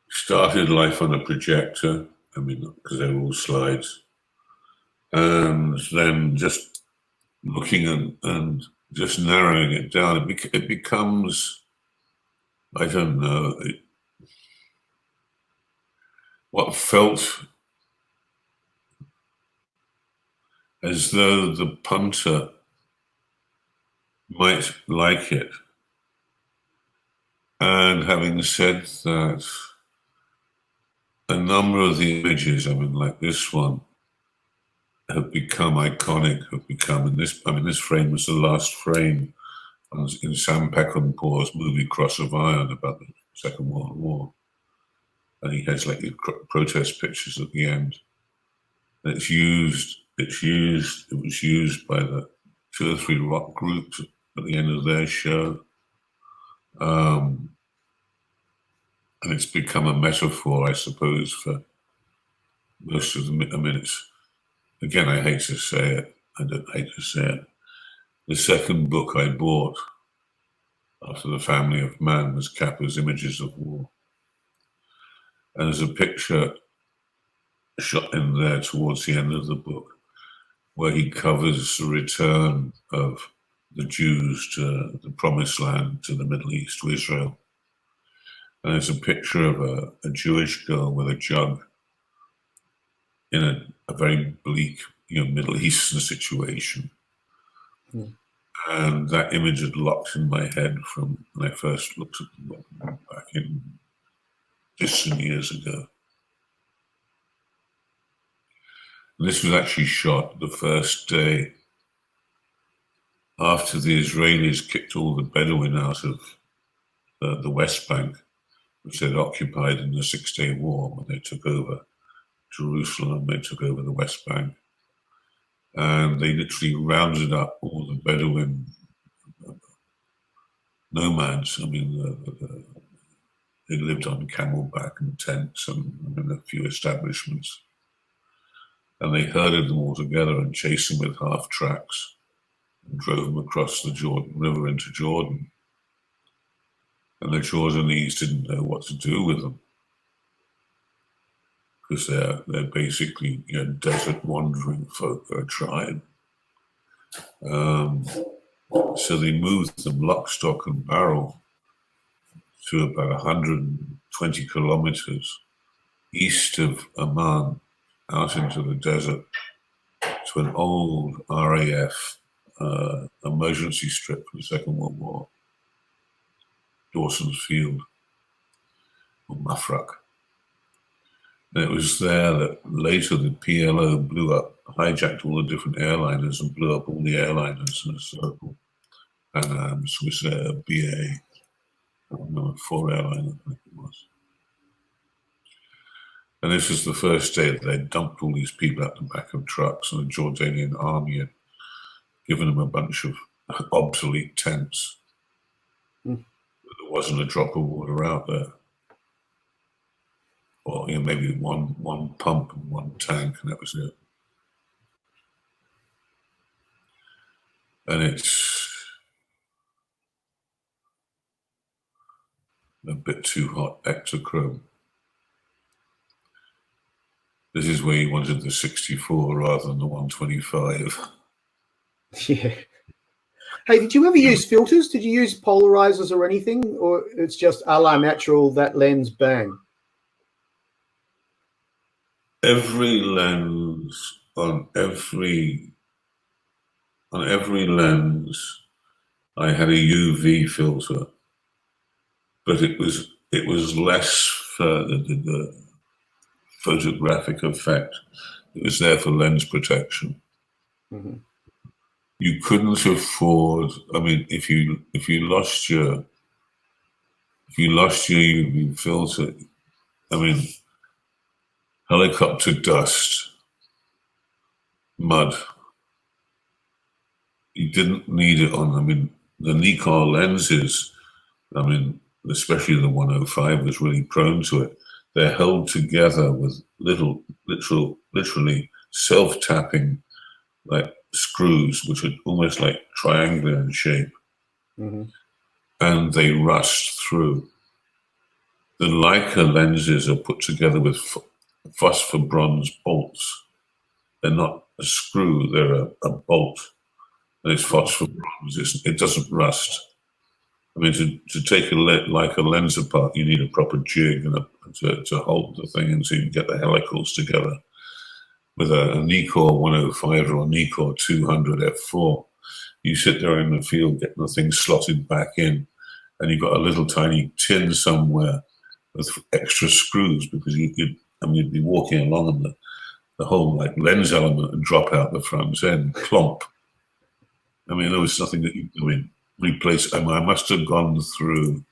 Started life on a projector, I mean, because they were all slides. And then just looking and just narrowing it down, it becomes, I don't know, what felt as though the punter might like it. And having said that, a number of the images, I mean, like this one, have become iconic, and this frame was the last frame in Sam Peckinpah's movie Cross of Iron about the Second World War. And he has like his protest pictures at the end. And it was used by the 2 or 3 rock groups at the end of their show. And it's become a metaphor, I suppose, for most of the minutes. Again, I hate to say it. I don't hate to say it. The second book I bought after the family of man was Capa's Images of War. And there's a picture shot in there towards the end of the book where he covers the return of the Jews to the Promised Land, to the Middle East, to Israel. And there's a picture of a Jewish girl with a jug in a very bleak, Middle Eastern situation. Mm. And that image had locked in my head from when I first looked at the book back in distant years ago. And this was actually shot the first day after the Israelis kicked all the Bedouin out of the West Bank, which they'd occupied in the Six-Day War when they took over Jerusalem, they took over the West Bank. And they literally rounded up all the Bedouin nomads. I mean, they lived on camelback and tents and in a few establishments. And they herded them all together and chased them with half tracks and drove them across the Jordan River into Jordan. And the Jordanese didn't know what to do with them because they're basically desert wandering folk, a tribe. So they moved them lock, stock, and barrel to about 120 kilometers east of Amman, out into the desert, to an old RAF emergency strip for the Second World War, Dawson's Field, or Mafraq. And it was there that later the PLO blew up, hijacked all the different airliners and blew up all the airliners in a circle. Pan Am, Swiss Air, BA, number 4 airline, I think it was. And this was the first day that they dumped all these people out the back of trucks, and the Jordanian army had given them a bunch of obsolete tents. There wasn't a drop of water out there. Or maybe one pump and one tank, and that was it. And it's a bit too hot, ectochrome. This is where he wanted the 64 rather than the 125. Yeah. Hey, did you ever use filters? Did you use polarizers or anything? Or it's just a la natural, that lens, bang? Every lens, on every lens, I had a UV filter, but it was less for the photographic effect. It was there for lens protection. Mm-hmm. You couldn't afford. I mean, if you lost your UV filter, I mean, helicopter dust, mud. You didn't need it on. I mean, the Nikon lenses, I mean, especially the 105 was really prone to it. They're held together with literally self-tapping, like screws, which are almost like triangular in shape. Mm-hmm. And they rust through. The Leica lenses are put together with phosphor bronze bolts. They're not a screw, they're a bolt. And it's phosphor bronze, it doesn't rust. I mean, to take a Leica lens apart, you need a proper jig and to hold the thing and so you can get the helicals together. With a Nikon 105 or a Nikon 200 f4, you sit there in the field getting the thing slotted back in, and you've got a little tiny tin somewhere with extra screws because you'd be walking along and the whole like lens element would drop out the front end, clomp. I mean, there was nothing that you replace. I mean, I must have gone through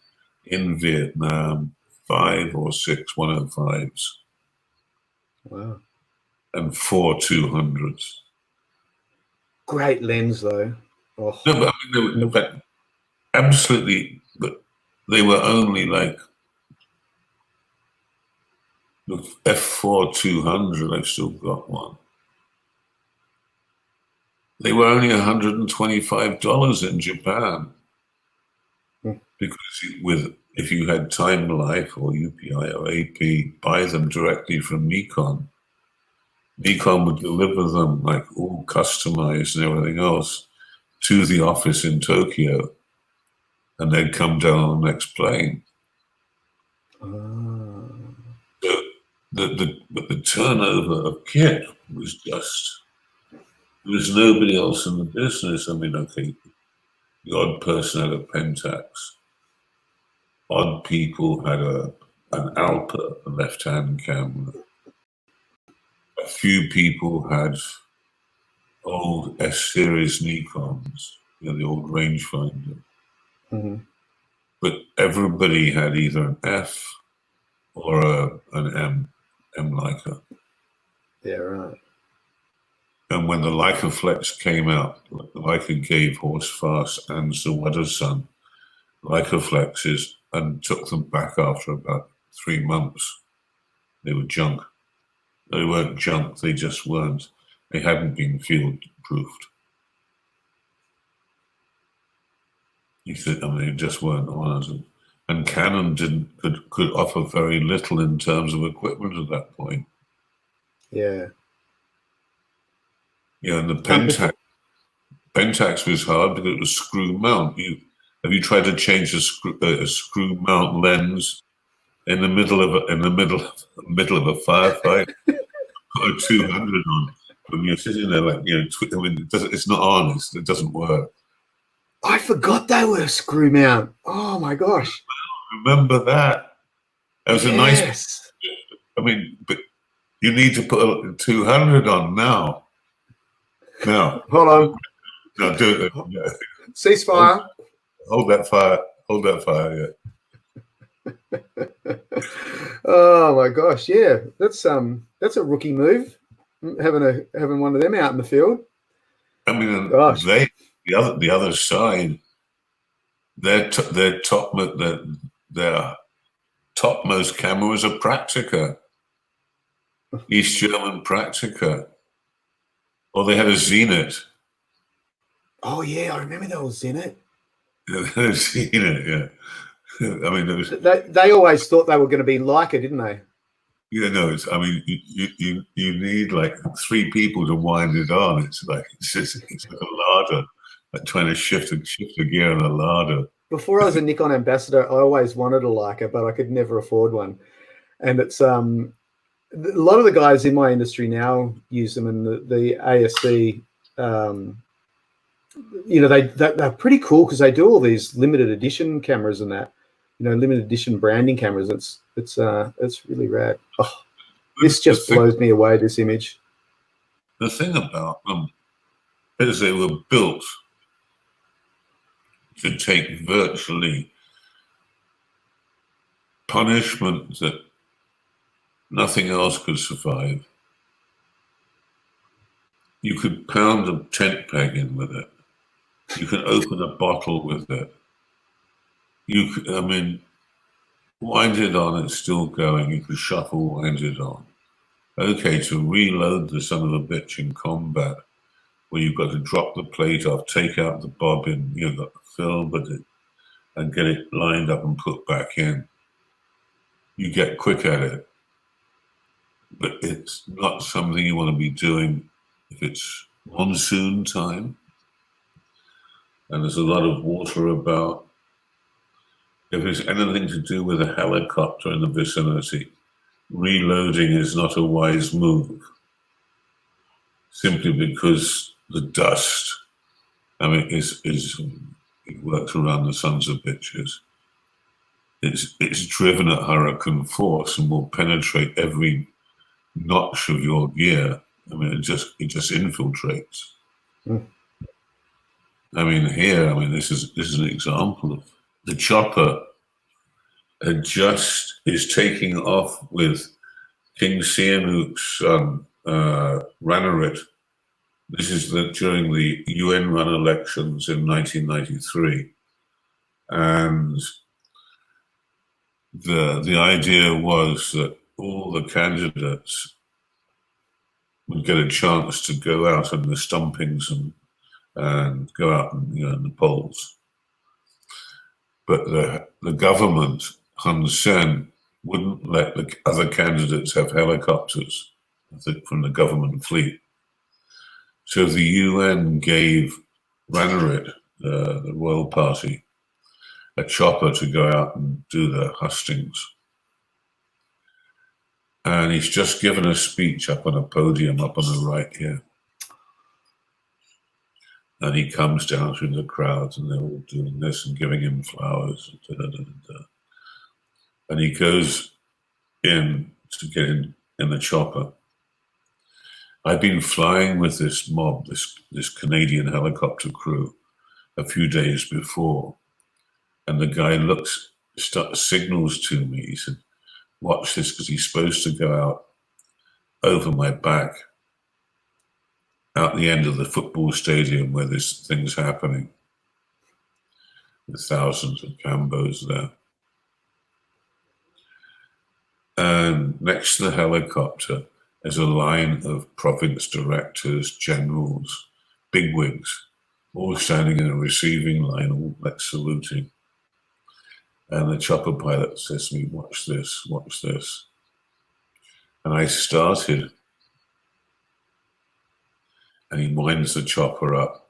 in Vietnam 5 or 6 105s. Wow. And 4 200s. Great lens, though. Oh. No, but I mean, but absolutely, but they were only like the f4 200. I've still got one. They were only $125 in Japan. because if you had Time Life or UPI or AP buy them directly from Mekong, Mekong would deliver them like all customized and everything else to the office in Tokyo, and they'd come down on the next plane. So but the turnover of kit was just, there was nobody else in the business. I mean, okay, the odd person had a Pentax, odd people had an Alpa, a left-hand camera. A few people had old S-series Nikons, the old rangefinder. But everybody had either an F or an M Leica. Yeah, right. And when the Leica Flex came out, the Leica gave Horsefast and Zawada-san Leica Flexes and took them back after about 3 months. They were junk. They weren't junk, they just weren't. They hadn't been field proofed. He said, I mean, they just weren't honest. And Canon could offer very little in terms of equipment at that point. Yeah. Yeah, and the Pentax was hard because it was screw mount. Have you tried to change a screw mount lens in the middle of a firefight? Put a 200 on when you're sitting there like, I mean, it's not honest. It doesn't work. I forgot they were screw mount. Oh my gosh! Remember that? It was yes. A nice. I mean, but you need to put a 200 on now. Now, hold on. No, do it. Yeah. Ceasefire. Hold that fire. Hold that fire. Yeah. Oh my gosh! Yeah, that's a rookie move. Having one of them out in the field. I mean, the other side, their topmost camera was a Praktica, East German Praktica, or they had a Zenit. Oh yeah, I remember that was Zenit. Zenit, yeah. I mean, it was, they always thought they were going to be Leica, didn't they? Yeah, no. I mean, you need like 3 people to wind it on. It's like a larder, like trying to shift a gear on a larder. Before I was a Nikon ambassador, I always wanted a Leica, but I could never afford one. And it's a lot of the guys in my industry now use them, and the ASC. They're pretty cool because they do all these limited edition cameras and that. Limited edition branding cameras. It's really rad. Oh, this just blows me away, this image. The thing about them is they were built to take virtually punishment that nothing else could survive. You could pound a tent peg in with it. You can open a bottle with it. Wind it on, it's still going. You could shuffle, wind it on. Okay, to reload the son of a bitch in combat, where you've got to drop the plate off, take out the bobbin, you've got the film with it, and get it lined up and put back in. You get quick at it. But it's not something you want to be doing if it's monsoon time and there's a lot of water about. If it's anything to do with a helicopter in the vicinity, reloading is not a wise move, simply because the dust, it works around the sons of bitches. It's driven at hurricane force and will penetrate every notch of your gear. It just infiltrates. This is an example of the chopper is taking off with King Sihanouk's son, Ranariddh. This is during the UN run elections in 1993. And the idea was that all the candidates would get a chance to go out in the stumpings and go out in the polls. but the government, Hun Sen, wouldn't let the other candidates have helicopters from the government fleet. So the UN gave Ranariddh, the royal party, a chopper to go out and do the hustings. And he's just given a speech up on a podium up on the right here. And he comes down through the crowds and they're all doing this and giving him flowers. And he goes in to get in the chopper. I've been flying with this mob, this Canadian helicopter crew, a few days before. And the guy signals to me. He said, watch this, because he's supposed to go out over my back, out the end of the football stadium where this thing's happening, with thousands of Cambos there. And next to the helicopter is a line of province directors, generals, bigwigs, all standing in a receiving line, all like saluting. And the chopper pilot says to me, watch this, watch this. And I started, and he winds the chopper up,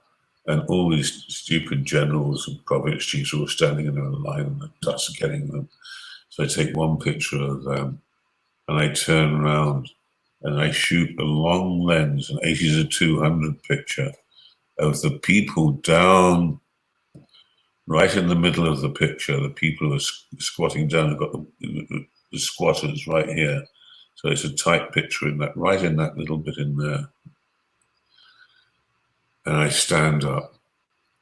and all these stupid generals and province chiefs are all standing in a line, and the dust getting them. So I take one picture of them, and I turn around, and I shoot a long lens, an 80-200 picture of the people down, right in the middle of the picture. The people who are squatting down have got the squatters right here. So it's a tight picture in that, right in that little bit in there. And I stand up,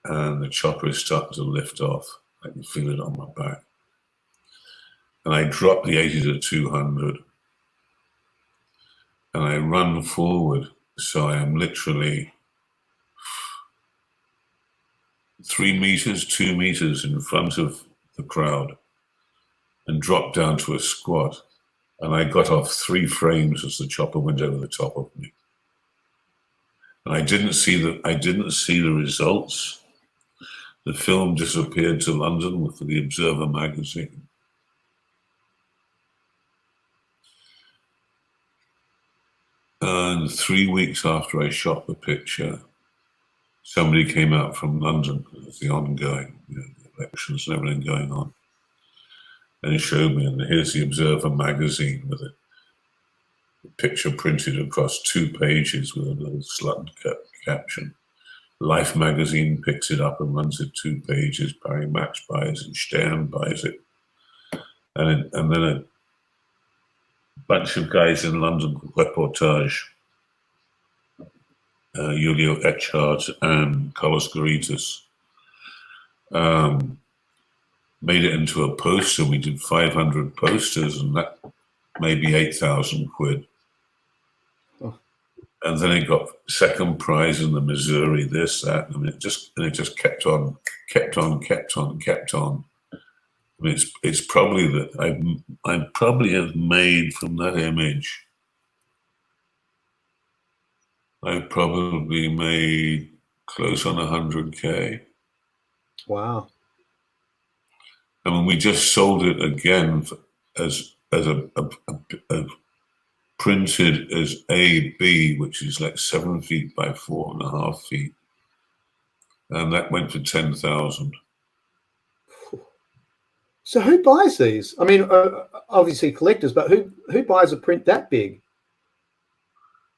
and the chopper is starting to lift off. I can feel it on my back. And I drop the 80-200, and I run forward. So I am literally 3 meters, 2 meters in front of the crowd, and dropped down to a squat. And I got off 3 frames as the chopper went over the top of me. And I didn't see the results. The film disappeared to London for the Observer magazine. And 3 weeks after I shot the picture, somebody came out from London, because of the ongoing, the elections and everything going on, and he showed me, and here's the Observer magazine with a picture printed across 2 pages with a little slut caption. Life magazine picks it up and runs it 2 pages. Barry Match buys it, Stern buys it, and then a bunch of guys in London, Reportage, Julio Eckhart and Carlos Garitas, made it into a poster. We did 500 posters, and that maybe 8,000 quid. Oh. And then it got second prize in the Missouri, this, that, and it just kept on. I mean, it's probably that I probably have made from that image. I've probably made close on 100K. Wow. I mean, we just sold it again as a printed as A-B, which is like 7 feet by 4.5 feet. And that went for 10,000. So who buys these? I mean, obviously collectors, but who buys a print that big?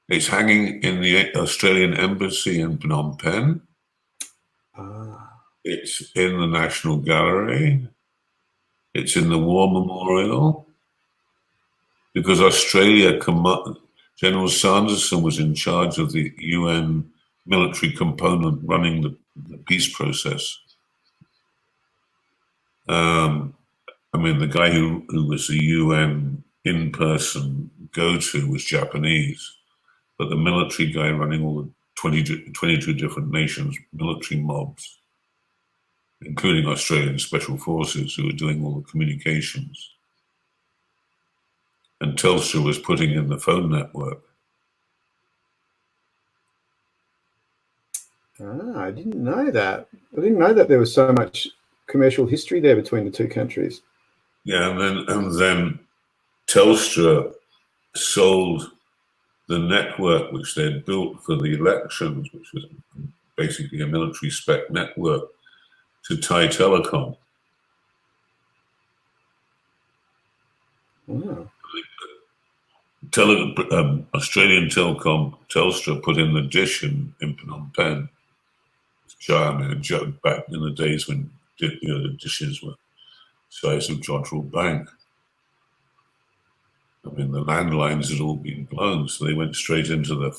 It's hanging in the Australian Embassy in Phnom Penh. Ah. It's in the National Gallery. It's in the War Memorial. Because Australia, General Sanderson was in charge of the UN military component running the peace process. I mean, the guy who was the UN in-person go-to was Japanese, but the military guy running all the 22 different nations, military mobs, including Australian Special Forces, who were doing all the communications. And Telstra was putting in the phone network. Ah, I didn't know that. I didn't know that there was so much commercial history there between the two countries. Yeah, and then Telstra sold the network which they had built for the elections, which was basically a military spec network, to Thai Telecom. Wow. Australian Telecom, Telstra, put in the dish in Phnom Penh. Back in the days when the dishes were size of Jodrell Bank. I mean, the landlines had all been blown, so they went straight into the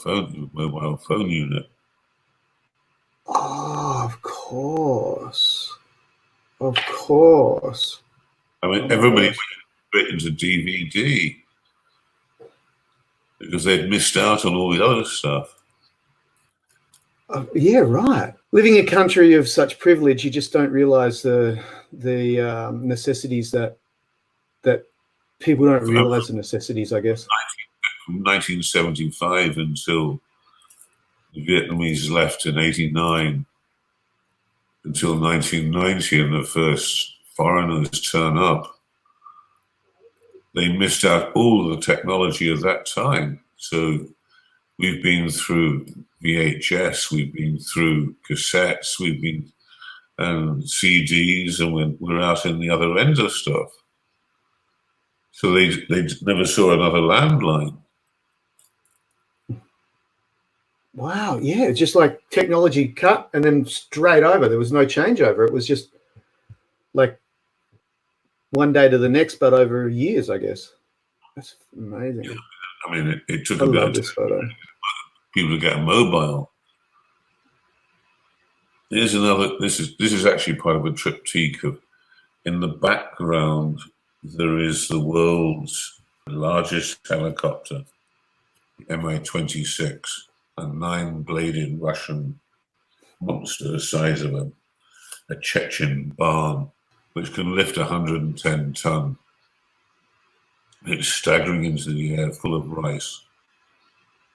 mobile phone unit. Oh, of course. Of course. I mean, everybody went straight into DVD because they'd missed out on all the other stuff. Yeah, right. Living in a country of such privilege, you just don't realise the necessities that people don't realise the necessities, I guess. From 1975 until the Vietnamese left in '89, until 1990, and the first foreigners turn up, they missed out all the technology of that time. So we've been through VHS, we've been through cassettes, we've been and CDs, and we're out in the other end of stuff. So they never saw another landline. Wow, yeah, it's just like technology cut and then straight over. There was no changeover. It was just like one day to the next, but over years, I guess. That's amazing. Yeah. I mean, it took I a bit love of this photo. people to get a mobile. Here's another. This is actually part of a triptych of. In the background, there is the world's largest helicopter, the Mi-26, a 9-bladed Russian monster the size of a Chechen barn, which can lift 110 ton. It's staggering into the air full of rice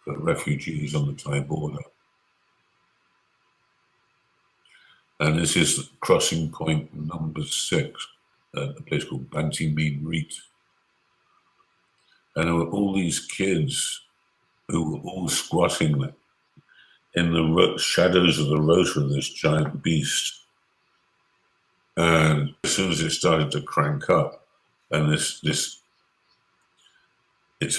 for refugees on the Thai border. And this is crossing point number 6, a place called Banti Mean Reet. And there were all these kids who were all squatting in the shadows of the rotor of this giant beast. And as soon as it started to crank up, and it's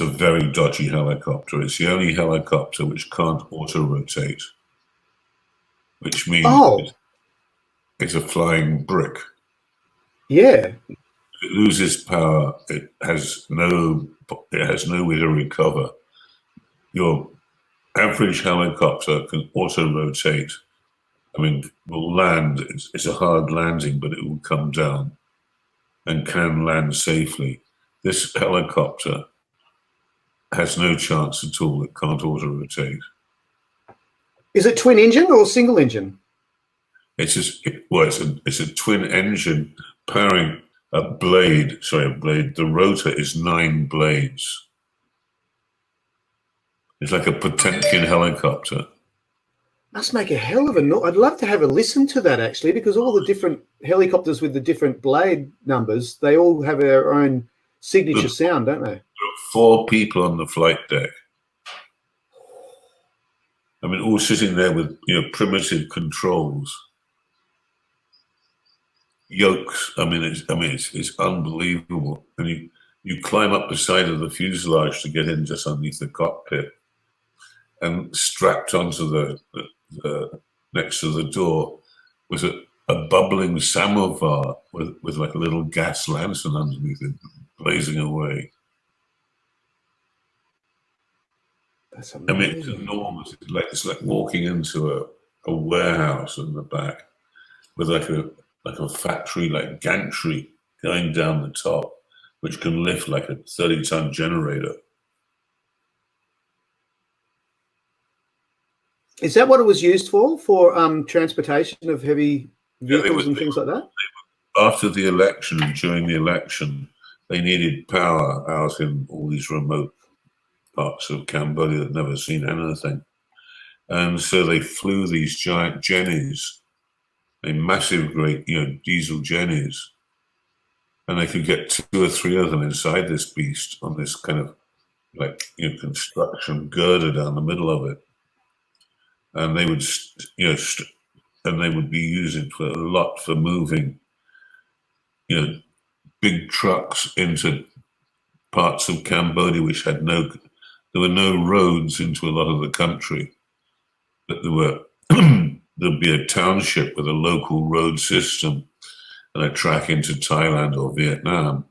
a very dodgy helicopter. It's the only helicopter which can't auto-rotate, which means it's a flying brick. Yeah. If it loses power, it has no way to recover. Your average helicopter can auto-rotate. I mean, will land. It's a hard landing, but it will come down and can land safely. This helicopter has no chance at all. It can't auto-rotate. Is it twin engine or single engine? It's a twin engine powering a blade. The rotor is 9 blades. It's like a Potemkin helicopter. Must make a hell of a noise. I'd love to have a listen to that, actually, because all the different helicopters with the different blade numbers, they all have their own signature sound, don't they? There are 4 people on the flight deck. I mean, all sitting there with primitive controls, yokes. I mean, it's unbelievable. And you climb up the side of the fuselage to get in just underneath the cockpit, and strapped onto the next to the door was a bubbling samovar with like a little gas lantern underneath it, blazing away. That's amazing. I mean, it's enormous. It's like walking into a warehouse in the back with like a factory, like gantry going down the top, which can lift like a 30-ton generator. Is that what it was used for transportation of heavy vehicles and things like that? After the election and during the election, they needed power out in all these remote parts of Cambodia that had never seen anything. And so they flew these giant jennies. massive, great, diesel jennies, and they could get 2 or 3 of them inside this beast on this kind of construction girder down the middle of it, and they would, and they would be used for a lot for moving, big trucks into parts of Cambodia which had there were no roads into a lot of the country, but there'd be a township with a local road system and a track into Thailand or Vietnam.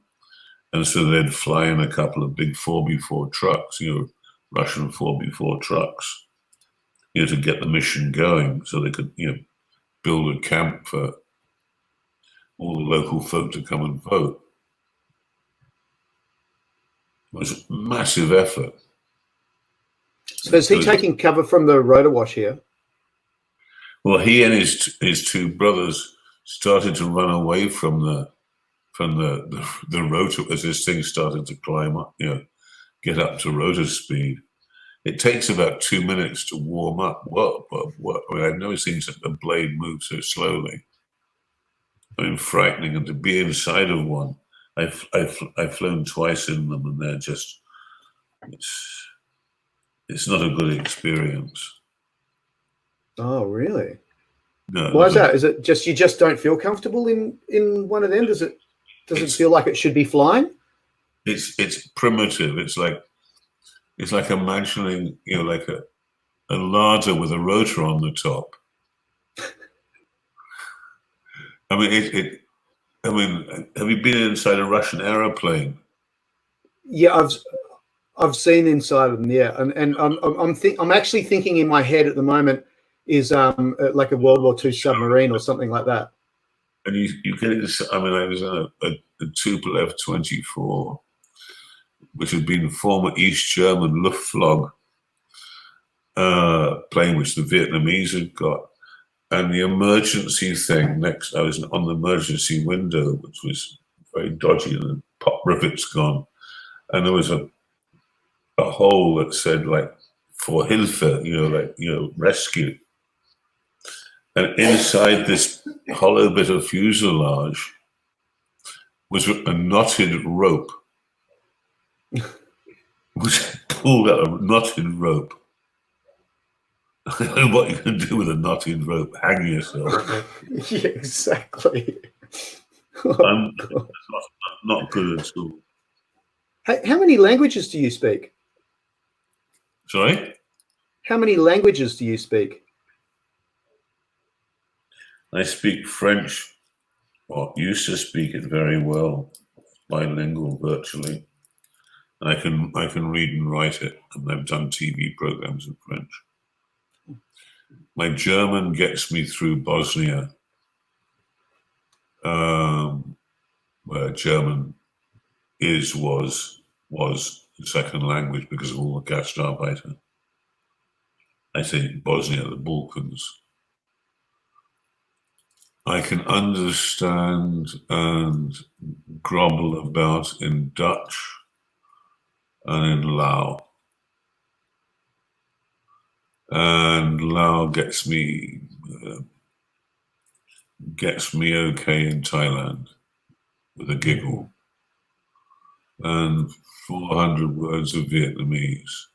And so they'd fly in a couple of big 4x4 trucks, Russian 4x4 trucks, to get the mission going, so they could, build a camp for all the local folk to come and vote. It was a massive effort. So is he taking cover from the rotor wash here? Well, he and his 2 brothers started to run away from the rotor as this thing started to climb up, get up to rotor speed. It takes about 2 minutes to warm up. What? I mean, I've never seen a blade move so slowly. I mean, frightening. And to be inside of one, I've flown twice in them, and they're just, it's not a good experience. Oh, really? No. Why is that? Is it just you just don't feel comfortable in one of them? Does it feel like it should be flying? It's primitive. It's like imagining, like a larder with a rotor on the top. I mean, have you been inside a Russian aeroplane? Yeah, I've seen inside of them. Yeah, and I'm actually thinking in my head at the moment is like a World War II submarine or something like that. And you get into, I mean, I was in a Tupolev 24, which had been former East German Luftflug plane, which the Vietnamese had got. And the emergency thing next, I was on the emergency window, which was very dodgy, and the pop rivets gone. And there was a hole that said, like, for Hilfe, rescue. And inside this hollow bit of fuselage was a knotted rope, which pulled out a knotted rope. I don't know what you can do with a knotted rope. Hang yourself. Yeah, exactly. I'm not good at all. How many languages do you speak? Sorry? How many languages do you speak? I speak French, or used to speak it very well, bilingual virtually. And I can read and write it, and I've done TV programs in French. My German gets me through Bosnia, where German was the second language because of all the Gastarbeiter. I say Bosnia, the Balkans. I can understand and grumble about in Dutch and in Lao. And Lao gets me okay in Thailand with a giggle. And 400 words of Vietnamese.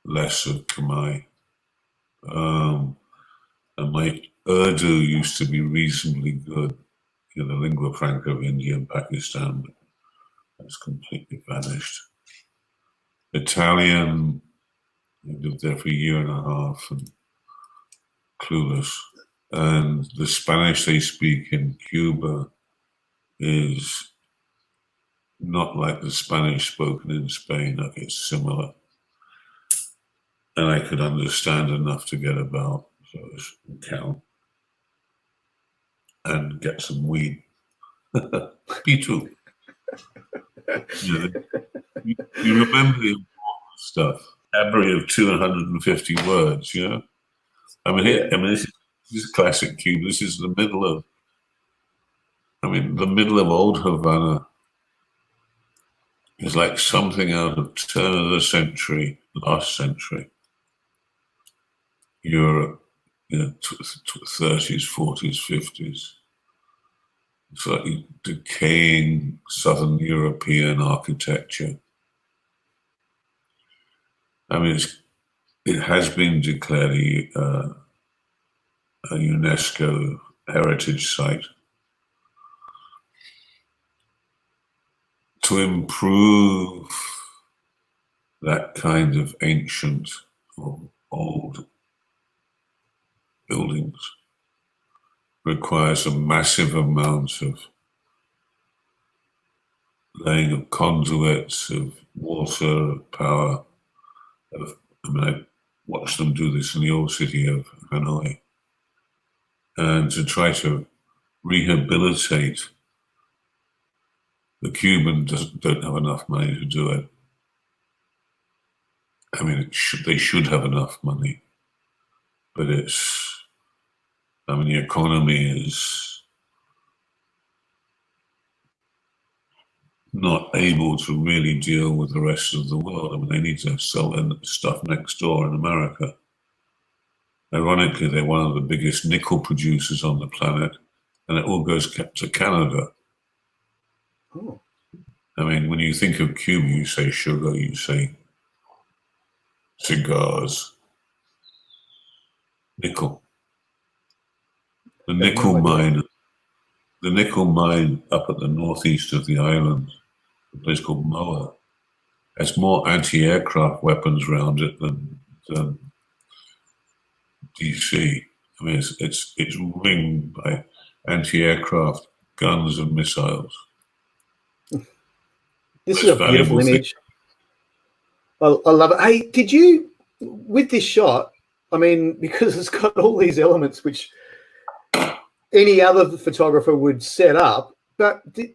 Less of Khmer. And my Urdu used to be reasonably good, the lingua franca of India and Pakistan, but that's completely vanished. Italian, I lived there for a year and a half and clueless. And the Spanish they speak in Cuba is not like the Spanish spoken in Spain. Like, it's similar. And I could understand enough to get about, so it count. And get some weed. Me too. You remember the important stuff. Vocabulary of 250 words, I mean, this is classic Cuba. This is the middle of old Havana. Is like something out of turn of the century, last century. Europe, 30s, 40s, 50s. Slightly decaying Southern European architecture. I mean, it has been declared a UNESCO heritage site. To improve that kind of ancient or old buildings requires a massive amount of laying of conduits, of water, of power. I watched them do this in the old city of Hanoi. And to try to rehabilitate, the Cuban don't have enough money to do it. I mean, they should have enough money, but the economy is not able to really deal with the rest of the world. I mean, they need to sell their stuff next door in America. Ironically, they're one of the biggest nickel producers on the planet, and it all goes to Canada. Oh. I mean, when you think of Cuba, you say sugar, you say cigars, nickel. The nickel mine up at the northeast of the island, a place called Moa, has more anti-aircraft weapons around it than DC. I mean, it's ringed by anti-aircraft guns and missiles. This is a beautiful image. I love it. Hey, did you, with this shot, I mean, because it's got all these elements which any other photographer would set up, but did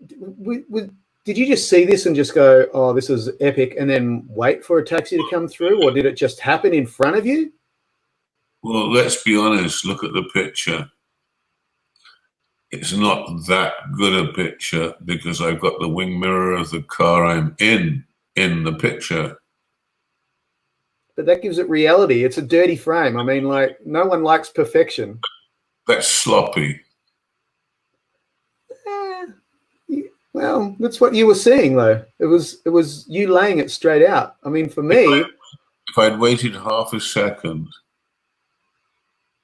you just see this and just go, oh, this is epic, and then wait for a taxi to come through, or did it just happen in front of you? Well, let's be honest, look at the picture. It's not that good a picture because I've got the wing mirror of the car I'm in the picture. But that gives it reality. It's a dirty frame. I mean, like, no one likes perfection. That's sloppy. Well, that's what you were seeing, though. It was you laying it straight out. I mean, for me, if I'd waited half a second,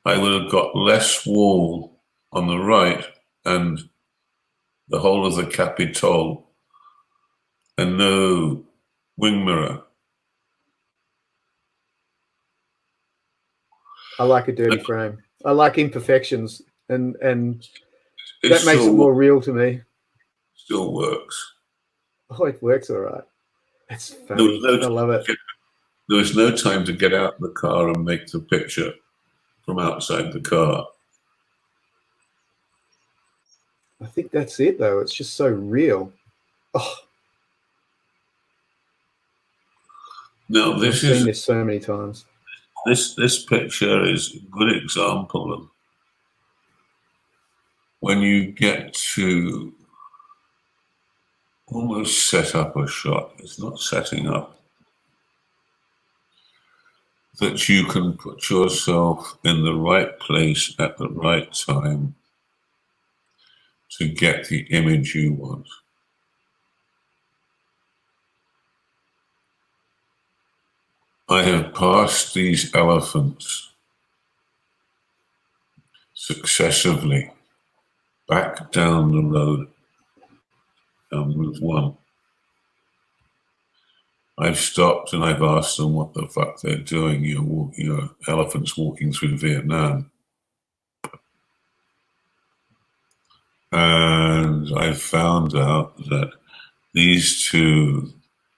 I would have got less wall on the right and the whole of the Capitol and no wing mirror. I like a dirty frame. I like imperfections, and that makes it more real to me. Still works. Oh, it works all right. It's funny. I love it. There was no time to get out the car and make the picture from outside the car. I think that's it, though. It's just so real. Oh. No, I've seen this so many times. This picture is a good example of when you get to almost set up a shot. It's not setting up. That you can put yourself in the right place at the right time to get the image you want. I have passed these elephants successively back down the road, down Route 1. I've stopped and I've asked them what the fuck they're doing. You're elephants walking through Vietnam. And I found out that these two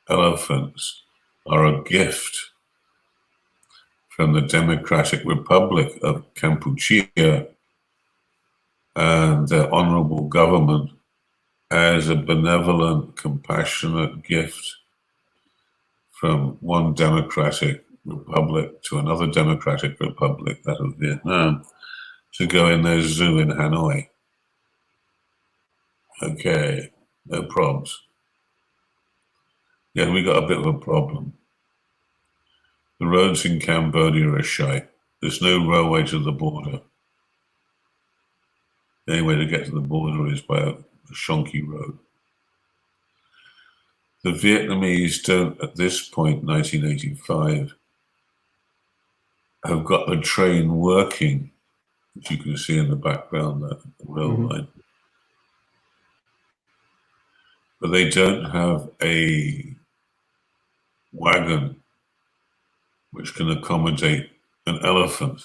elephants are a gift from the Democratic Republic of Cambodia and their honorable government as a benevolent, compassionate gift from one democratic republic to another democratic republic, that of Vietnam, to go in their zoo in Hanoi. Okay, no probs. Yeah, we got a bit of a problem. The roads in Cambodia are shite. There's no railway to the border. The only way to get to the border is by a shonky road. The Vietnamese don't, at this point, 1985, have got the train working, which you can see in the background, that rail line. But they don't have a wagon which can accommodate an elephant.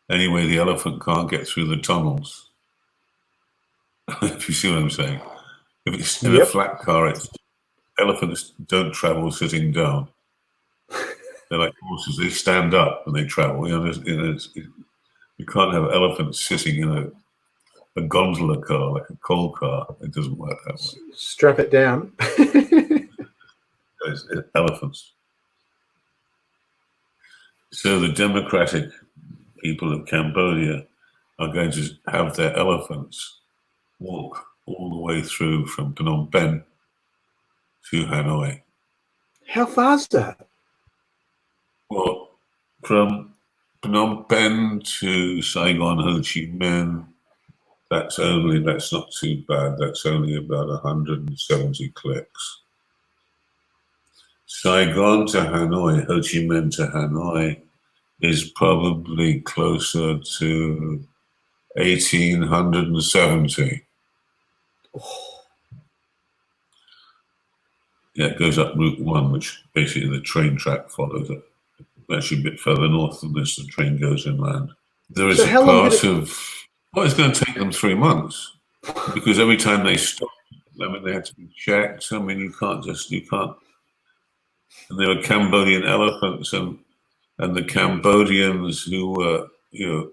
Anyway, the elephant can't get through the tunnels. If you see what I'm saying. If it's in a flat car, elephants don't travel sitting down. They're like horses; they stand up and they travel. You can't have elephants sitting in a gondola car, like a coal car. It doesn't work that way. Strap it down. It's elephants. So the democratic people of Cambodia are going to have their elephants walk all the way through from Phnom Penh to Hanoi. How far is that? Well, from Phnom Penh to Saigon, Ho Chi Minh, that's not too bad. That's only about 170 clicks. Saigon to Hanoi, Ho Chi Minh to Hanoi is probably closer to 1,870. Oh. Yeah, it goes up Route 1, which basically the train track follows it. Actually a bit further north than this, the train goes inland. There is a part of, well, it's going to take them 3 months, because every time they stop, I mean, they have to be checked. I mean, you can't. And there were Cambodian elephants, and the Cambodians who were, who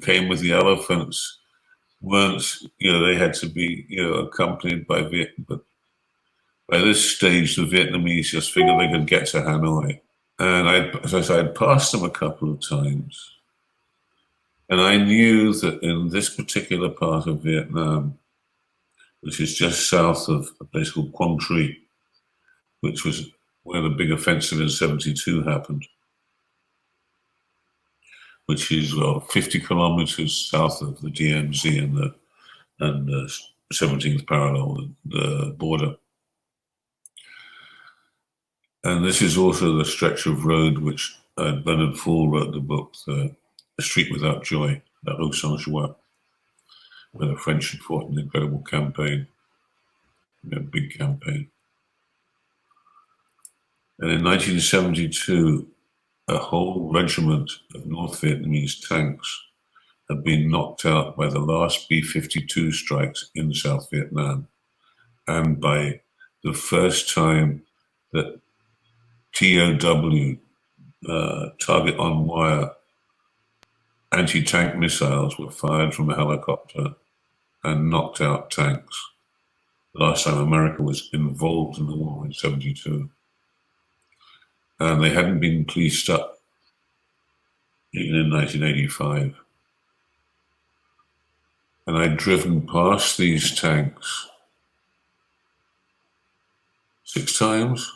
came with the elephants weren't, they had to be, accompanied by Viet. But by this stage, the Vietnamese just figured they could get to Hanoi. And as I said, I'd passed them a couple of times. And I knew that in this particular part of Vietnam, which is just south of a place called Quang Tri, which was where the big offensive in '72 happened, which is 50 kilometers south of the DMZ and the 17th parallel, the border. And this is also the stretch of road which Leonard Fall wrote the book, The Street Without Joy, La Rue Sans Joie, where the French had fought an incredible campaign, a big campaign. And in 1972, a whole regiment of North Vietnamese tanks had been knocked out by the last B-52 strikes in South Vietnam, and by the first time that TOW, target on wire, anti-tank missiles were fired from a helicopter and knocked out tanks. The last time America was involved in the war in '72. And they hadn't been policed up even in 1985. And I'd driven past these tanks 6 times.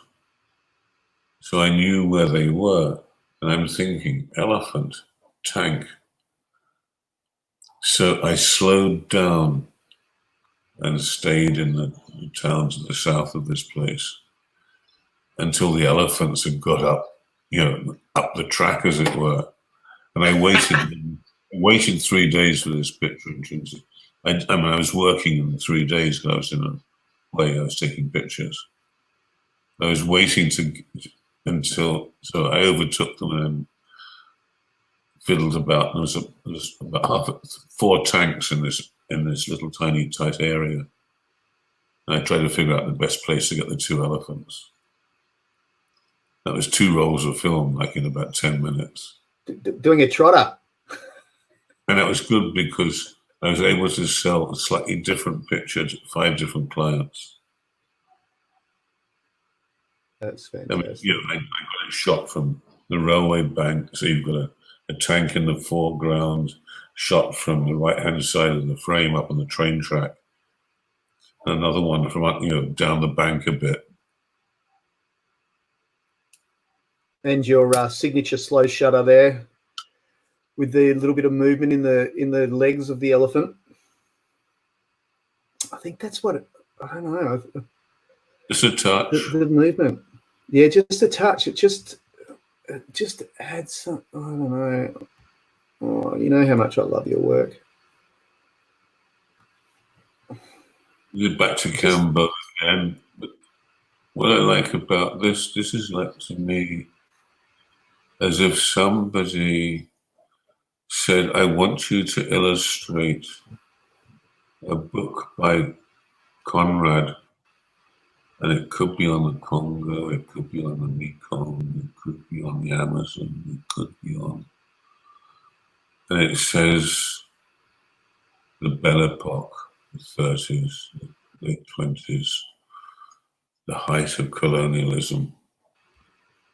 So I knew where they were. And I'm thinking, elephant, tank. So I slowed down and stayed in the towns to the south of this place until the elephants had got up, up the track, as it were. And I waited 3 days for this picture. I was working in 3 days because I was in a way, I was taking pictures. I was waiting so I overtook them and fiddled about. There was about 4 tanks in this little tiny tight area. And I tried to figure out the best place to get the 2 elephants. That was 2 rolls of film, like in about 10 minutes. Doing a trotter. And that was good because I was able to sell a slightly different picture to 5 different clients. That's fantastic. I got a shot from the railway bank. So you've got a tank in the foreground, shot from the right-hand side of the frame up on the train track. Another one from down the bank a bit. And your signature slow shutter there with the little bit of movement in the legs of the elephant. I think that's what I don't know. Just a touch. The movement. Yeah, just a touch. It just adds some, I don't know. Oh, you know how much I love your work. We're back to Cambo again. But what I like about this is like, to me, as if somebody said, I want you to illustrate a book by Conrad, and it could be on the Congo, it could be on the Mekong, it could be on the Amazon, it could be on, and it says the Belle Epoque, the 30s, the late 20s, the height of colonialism,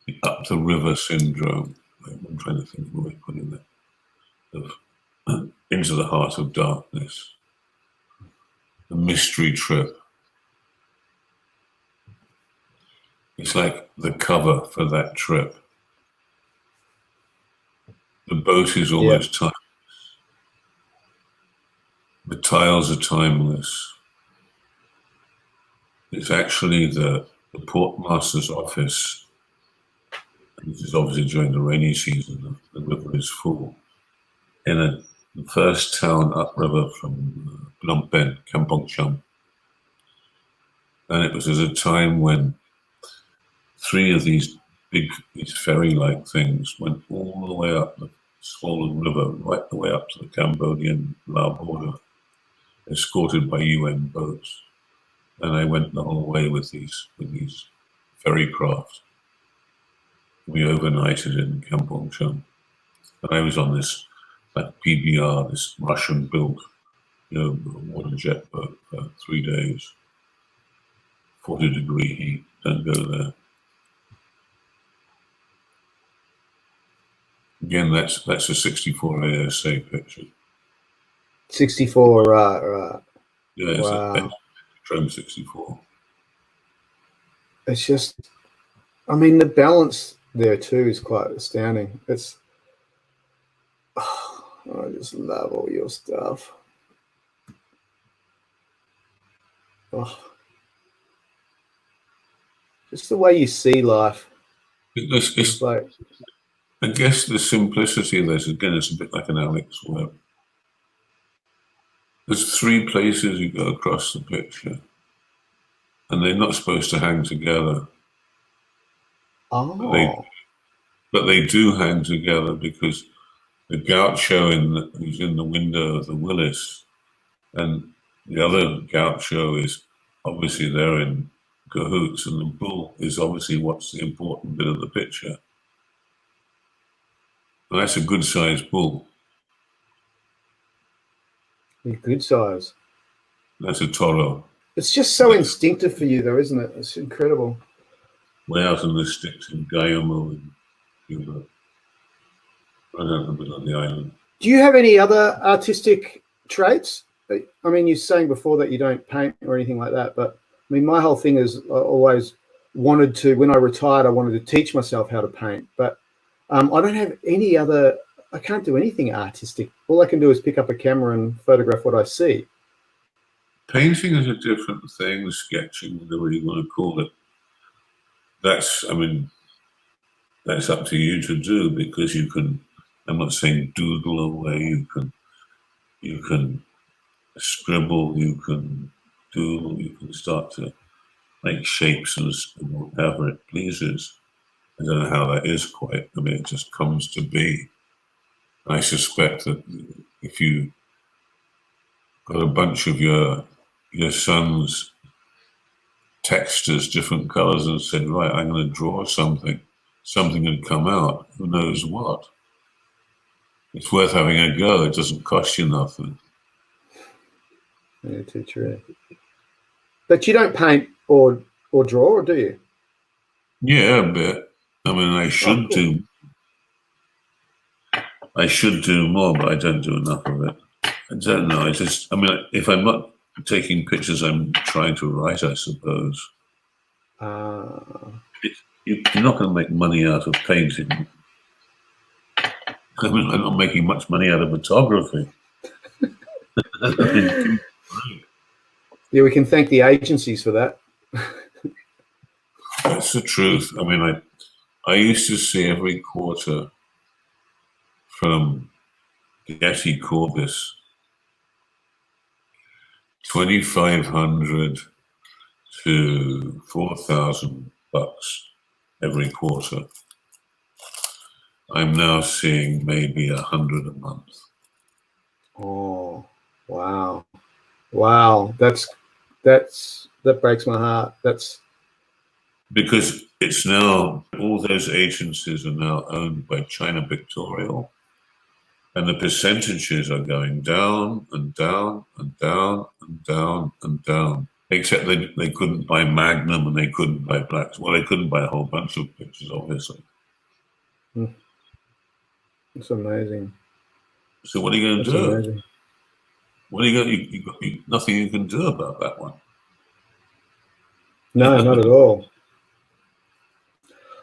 the up the river syndrome. I'm trying to think of what I put in there. Of Into the Heart of Darkness, the mystery trip. It's like the cover for that trip. The boat is almost timeless. The tiles are timeless. It's actually the portmaster's office. And this is obviously during the rainy season. The river is full. In the first town upriver from Phnom Penh, Kampong Cham. And it was at a time when 3 of these ferry-like things went all the way up the swollen river, right the way up to the Cambodian-Lao border, escorted by UN boats. And I went the whole way with these ferry craft. We overnighted in Kampong Cham. And I was on this PBR, this Russian-built, water jet boat for 3 days. 40-degree heat, don't go there. Again, that's a 64 ASA picture. 64, right. Yeah, wow. It's a Chrome 64. It's just, I mean, the balance there too is quite astounding. It's, I just love all your stuff. Oh. Just the way you see life. It's like, I guess the simplicity of this, again, it's a bit like an Alex work. There's 3 places you go across the picture, and they're not supposed to hang together. Oh. But they do hang together because the gaucho who's in the window of the Willis, and the other gaucho is obviously there in cahoots, and the bull is obviously what's the important bit of the picture. And that's a good-sized bull. A good size. That's a toro. It's just so instinctive for you, though, isn't it? It's incredible. Way out in the sticks in Guayamo in Cuba. I don't know, but on the island. Do you have any other artistic traits? I mean, you're saying before that you don't paint or anything like that, but I mean, my whole thing is I always wanted to, when I retired, I wanted to teach myself how to paint, but I don't have any other, I can't do anything artistic. All I can do is pick up a camera and photograph what I see. Painting is a different thing, sketching, whatever you want to call it. That's up to you to do, because you can, I'm not saying doodle away, you can scribble, you can doodle, you can start to make shapes and whatever it pleases. I don't know how that is quite. I mean, it just comes to be. I suspect that if you got a bunch of your son's textures, different colors, and said, right, I'm going to draw something had come out, who knows what. It's worth having a go. It doesn't cost you nothing. Yeah, too true. But you don't paint or draw, or do you? Yeah, a bit. I mean, I should do more, but I don't do enough of it. I don't know. I mean, if I'm not taking pictures, I'm trying to write, I suppose. you're not going to make money out of painting. I mean, I'm not making much money out of photography. I mean, Yeah, we can thank the agencies for that. that's the truth. I mean, I used to see every quarter from Getty Corbis 2,500 to $4,000 every quarter. I'm now seeing maybe 100 a month. Oh, wow. Wow. That breaks my heart. That's because it's now, all those agencies are now owned by China Pictorial, and the percentages are going down and down and down and down and down. Except they couldn't buy Magnum and they couldn't buy Blacks. Well, they couldn't buy a whole bunch of pictures, obviously. it's amazing. So what are you going to That's do? amazing. What are you going? You nothing you can do about that one. No, not at all.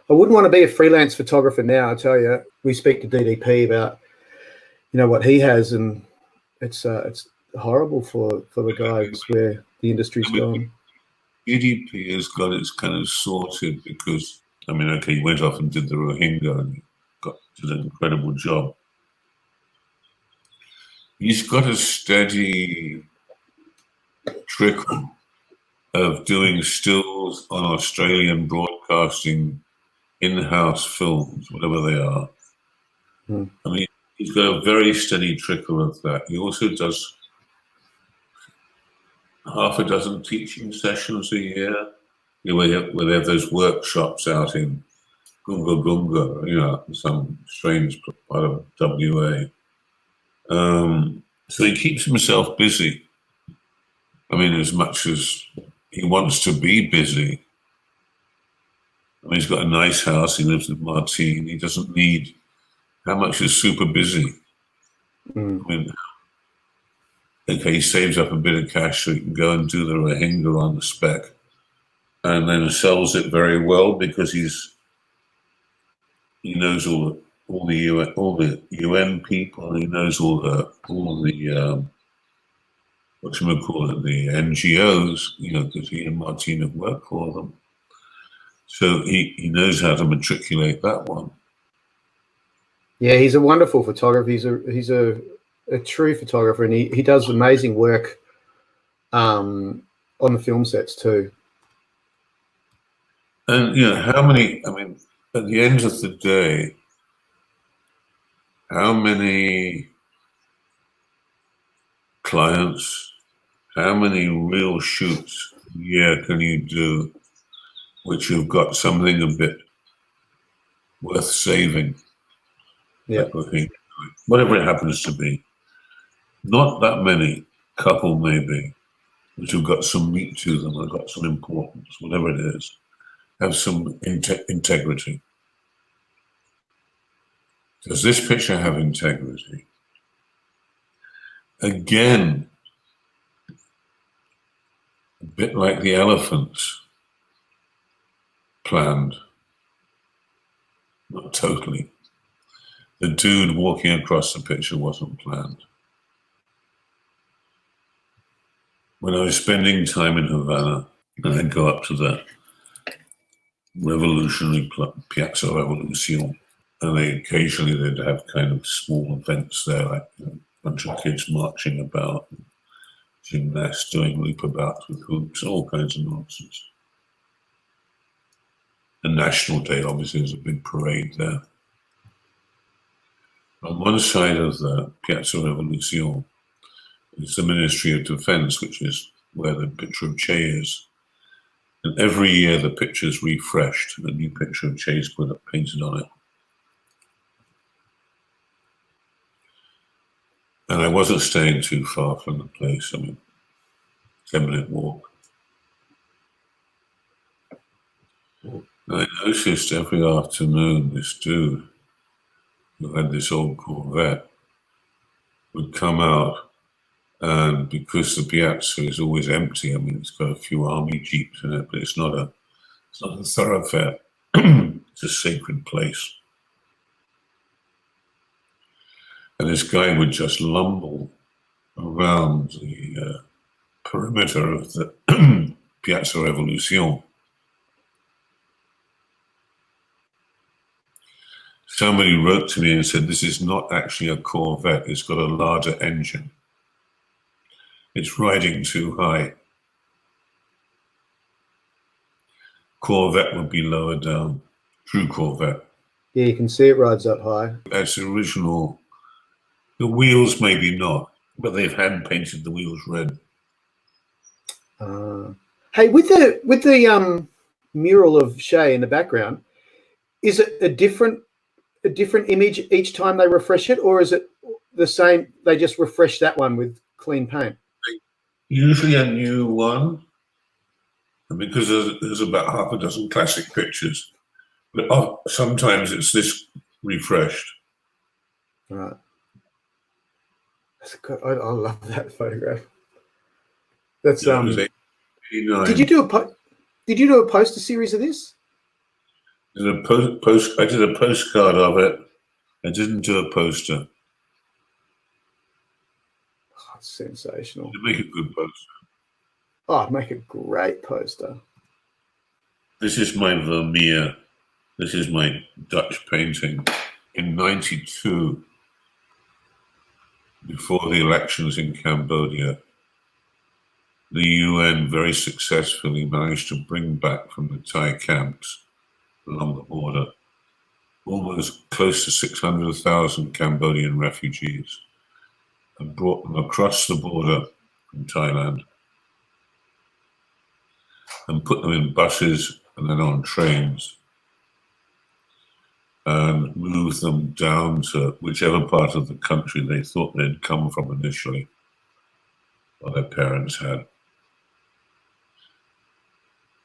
I wouldn't want to be a freelance photographer now. I tell you, we speak to DDP about, what he has, and it's horrible for the guys where the industry's gone. DDP has got its kind of sorted because, I mean, okay, he went off and did the Rohingya and did an incredible job. He's got a steady trickle of doing stills on Australian broadcasting in-house films, whatever they are. I mean, he's got a very steady trickle of that. He also does half a dozen teaching sessions a year, where they have those workshops out in Gunga Gunga, some strange part of WA. So he keeps himself busy. I mean, as much as he wants to be busy. I mean, he's got a nice house. He lives with Martine. He doesn't need. How much is super busy? I mean, okay, he saves up a bit of cash so he can go and do the Rohingya on the spec, and then sells it very well because he knows all the UN people. He knows all the whatchamacallit, the NGOs, because he and Martine have worked for them. So he knows how to matriculate that one. Yeah, he's a wonderful photographer. He's a true photographer, and he does amazing work on the film sets too. And how many? I mean, at the end of the day, how many clients, how many real shoots a year can you do, which have got something a bit worth saving? Yeah, whatever it happens to be. Not that many, couple maybe, which have got some meat to them, have got some importance, whatever it is, have some integrity. Does this picture have integrity? Again, a bit like the elephants planned. Not totally. The dude walking across the picture wasn't planned. When I was spending time in Havana, and I'd go up to the revolutionary Piazza Revolucion, and they'd have kind of small events there, like a bunch of kids marching about, gymnasts doing leapabouts with hoops, all kinds of nonsense. And National Day, obviously, is a big parade there. On one side of the Piazza Revolucion is the Ministry of Defense, which is where the picture of Che is. And every year the picture's refreshed, and a new picture of Che's painted on it. And I wasn't staying too far from the place. I mean, 10-minute walk. And I noticed every afternoon this dude who had this old Corvette would come out, and because the piazza is always empty, I mean, it's got a few army jeeps in it, but it's not a thoroughfare. It's a sacred place. And this guy would just lumble around the perimeter of the Piazza Revolution. Somebody wrote to me and said, this is not actually a Corvette, it's got a larger engine. It's riding too high. Corvette would be lower down, true Corvette. Yeah, you can see it rides up high. That's the original. The wheels maybe not, but they've hand painted the wheels red. Hey, with the mural of Khe in the background, is it a different image each time they refresh it, or is it the same? They just refresh that one with clean paint. Usually a new one, because there's about half a dozen classic pictures, but sometimes it's this refreshed. Right. That's good. I love that photograph. That's Did you do a poster series of this? I did a postcard of it. I didn't do a poster. Oh, it's sensational. To make a good poster. Oh, I'd make a great poster. This is my Vermeer. This is my Dutch painting. In '92, before the elections in Cambodia, the UN very successfully managed to bring back from the Thai camps along the border almost close to 600,000 Cambodian refugees and brought them across the border from Thailand and put them in buses and then on trains and moved them down to whichever part of the country they thought they'd come from initially, or their parents had.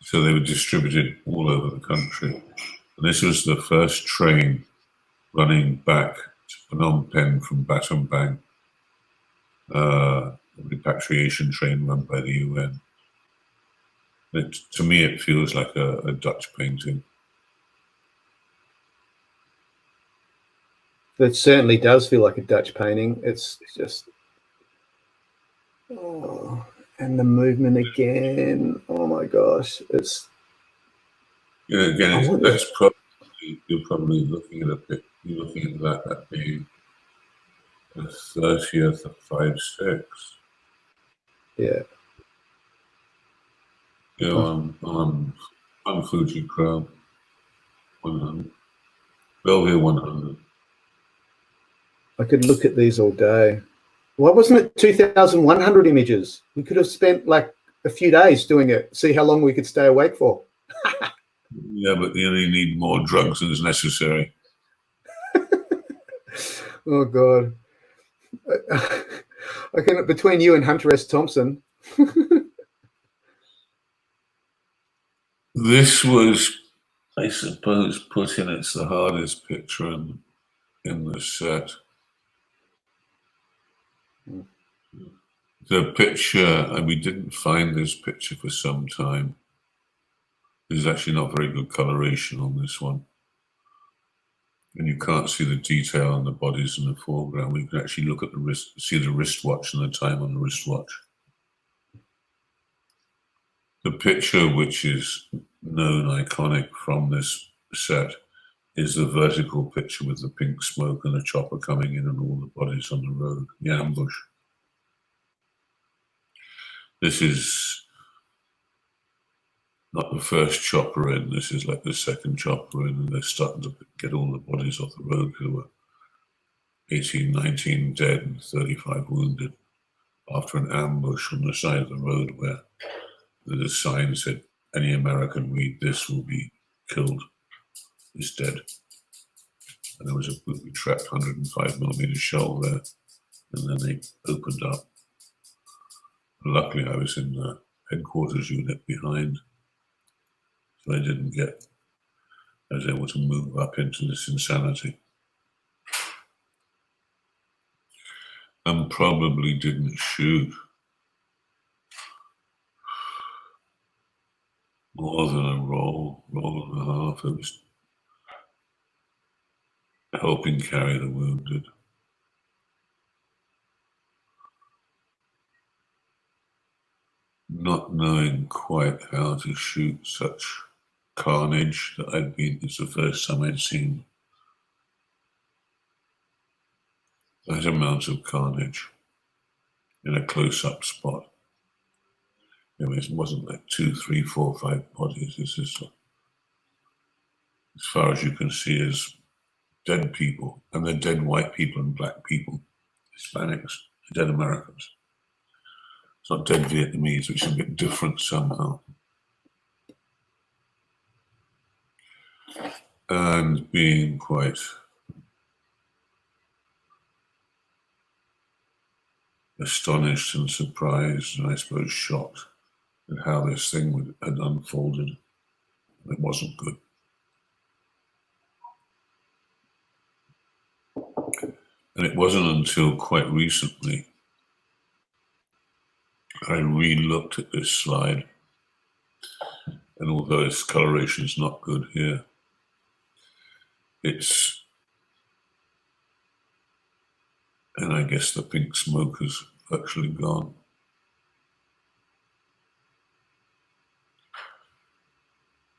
So they were distributed all over the country. And this was the first train running back to Phnom Penh from Battambang, a repatriation train run by the UN. To me, it feels like a Dutch painting. It certainly does feel like a Dutch painting. It's just, oh, and the movement again. Oh my gosh, it's. Yeah, again, that's probably, you're probably looking at you're looking at that being the 30th of 5/6. Yeah. You know, on Fuji Crown 100, Belgium 100. I could look at these all day. Why wasn't it 2,100 images? We could have spent like a few days doing it, see how long we could stay awake for. Yeah, but you only need more drugs than is necessary. Oh, God. I can, between you and Hunter S. Thompson. This was, I suppose, put in, it's the hardest picture in the set. The picture, and we didn't find this picture for some time. There's actually not very good coloration on this one. And you can't see the detail on the bodies in the foreground. We can actually look at the wrist, see the wristwatch and the time on the wristwatch. The picture which is known, iconic from this set, is the vertical picture with the pink smoke and the chopper coming in and all the bodies on the road, the ambush. This is not the first chopper in, this is like the second chopper in, and they're starting to get all the bodies off the road. There were 18, 19 dead and 35 wounded after an ambush on the side of the road where the sign said, any American read this will be killed, is dead. And there was a booby trapped 105mm shell there, and then they opened up. Luckily, I was in the headquarters unit behind, so I was able to move up into this insanity. And probably didn't shoot more than a roll. role and a half. It was helping carry the wounded. Not knowing quite how to shoot such carnage that it's the first time I'd seen that amount of carnage in a close-up spot. It wasn't like 2, 3, 4, 5 bodies. This is, as far as you can see, is dead people, and they're dead white people and black people, Hispanics, dead Americans. It's not dead Vietnamese, which is a bit different somehow. And being quite astonished and surprised, and I suppose shocked at how this thing had unfolded. It wasn't good. And it wasn't until quite recently I re-looked at this slide, and although its coloration is not good here, and I guess the pink smoke has actually gone.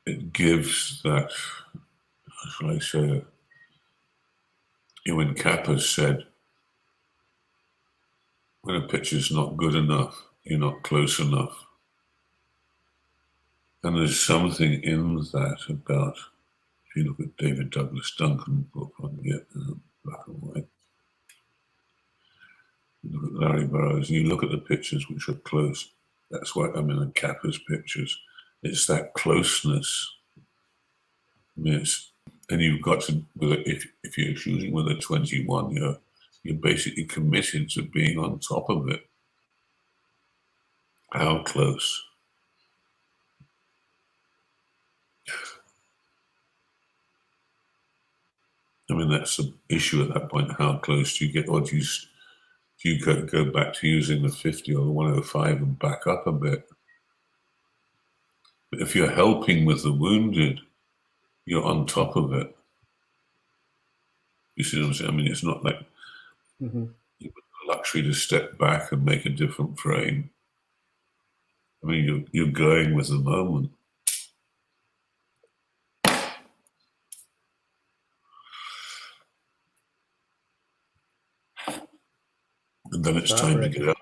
It gives that, how shall I say, when Capa said, when a picture's not good enough, you're not close enough. And there's something in that about, if you look at David Douglas Duncan's book on Vietnam, black and white, you look at Larry Burroughs, and you look at the pictures which are close. That's what I mean in Capa's pictures. It's that closeness. And you've got to, if you're shooting with a 21, you're basically committed to being on top of it. How close? I mean, that's the issue at that point. How close do you get, or do you go back to using the 50 or the 105 and back up a bit? But if you're helping with the wounded, you're on top of it. You see what I'm saying? I mean, it's not like you've got the luxury to step back and make a different frame. I mean, you're going with the moment. And then it's time to get out.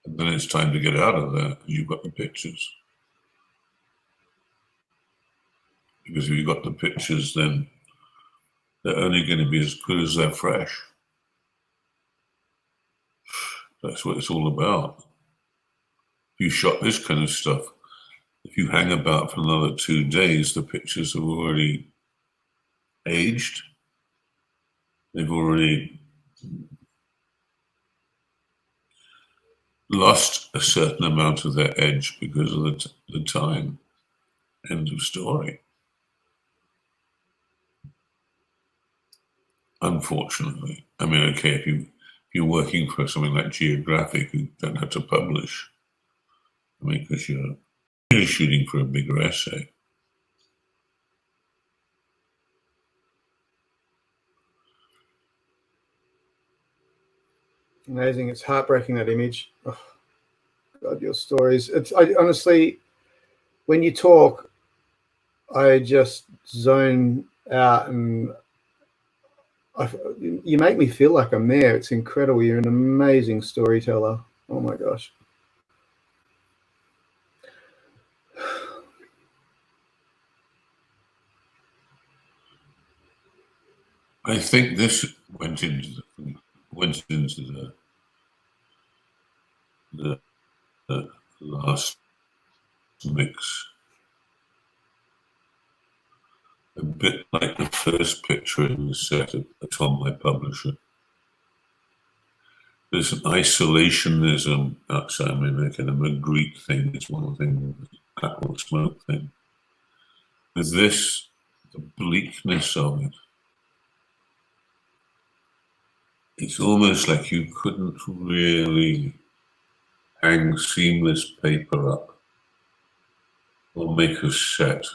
And then it's time to get out of there because you've got the pictures. Because if you've got the pictures, then they're only going to be as good as they're fresh. That's what it's all about. If you shot this kind of stuff, if you hang about for another 2 days, the pictures have already aged. They've already lost a certain amount of their edge because of the time. End of story. Unfortunately. I mean, okay, if you're working for something like Geographic, you don't have to publish. I mean, because you're shooting for a bigger essay. Amazing. It's heartbreaking, that image. Oh, God, your stories. I honestly, when you talk, I just zone out, and you make me feel like I'm there. It's incredible. You're an amazing storyteller. Oh my gosh. I think this went into the last mix. A bit like the first picture in the set of Tom, my publisher. There's an isolationism outside. I mean, like in a Magritte thing, it's one thing, the apple smoke thing. With this, the bleakness of it, it's almost like you couldn't really hang seamless paper up or make a set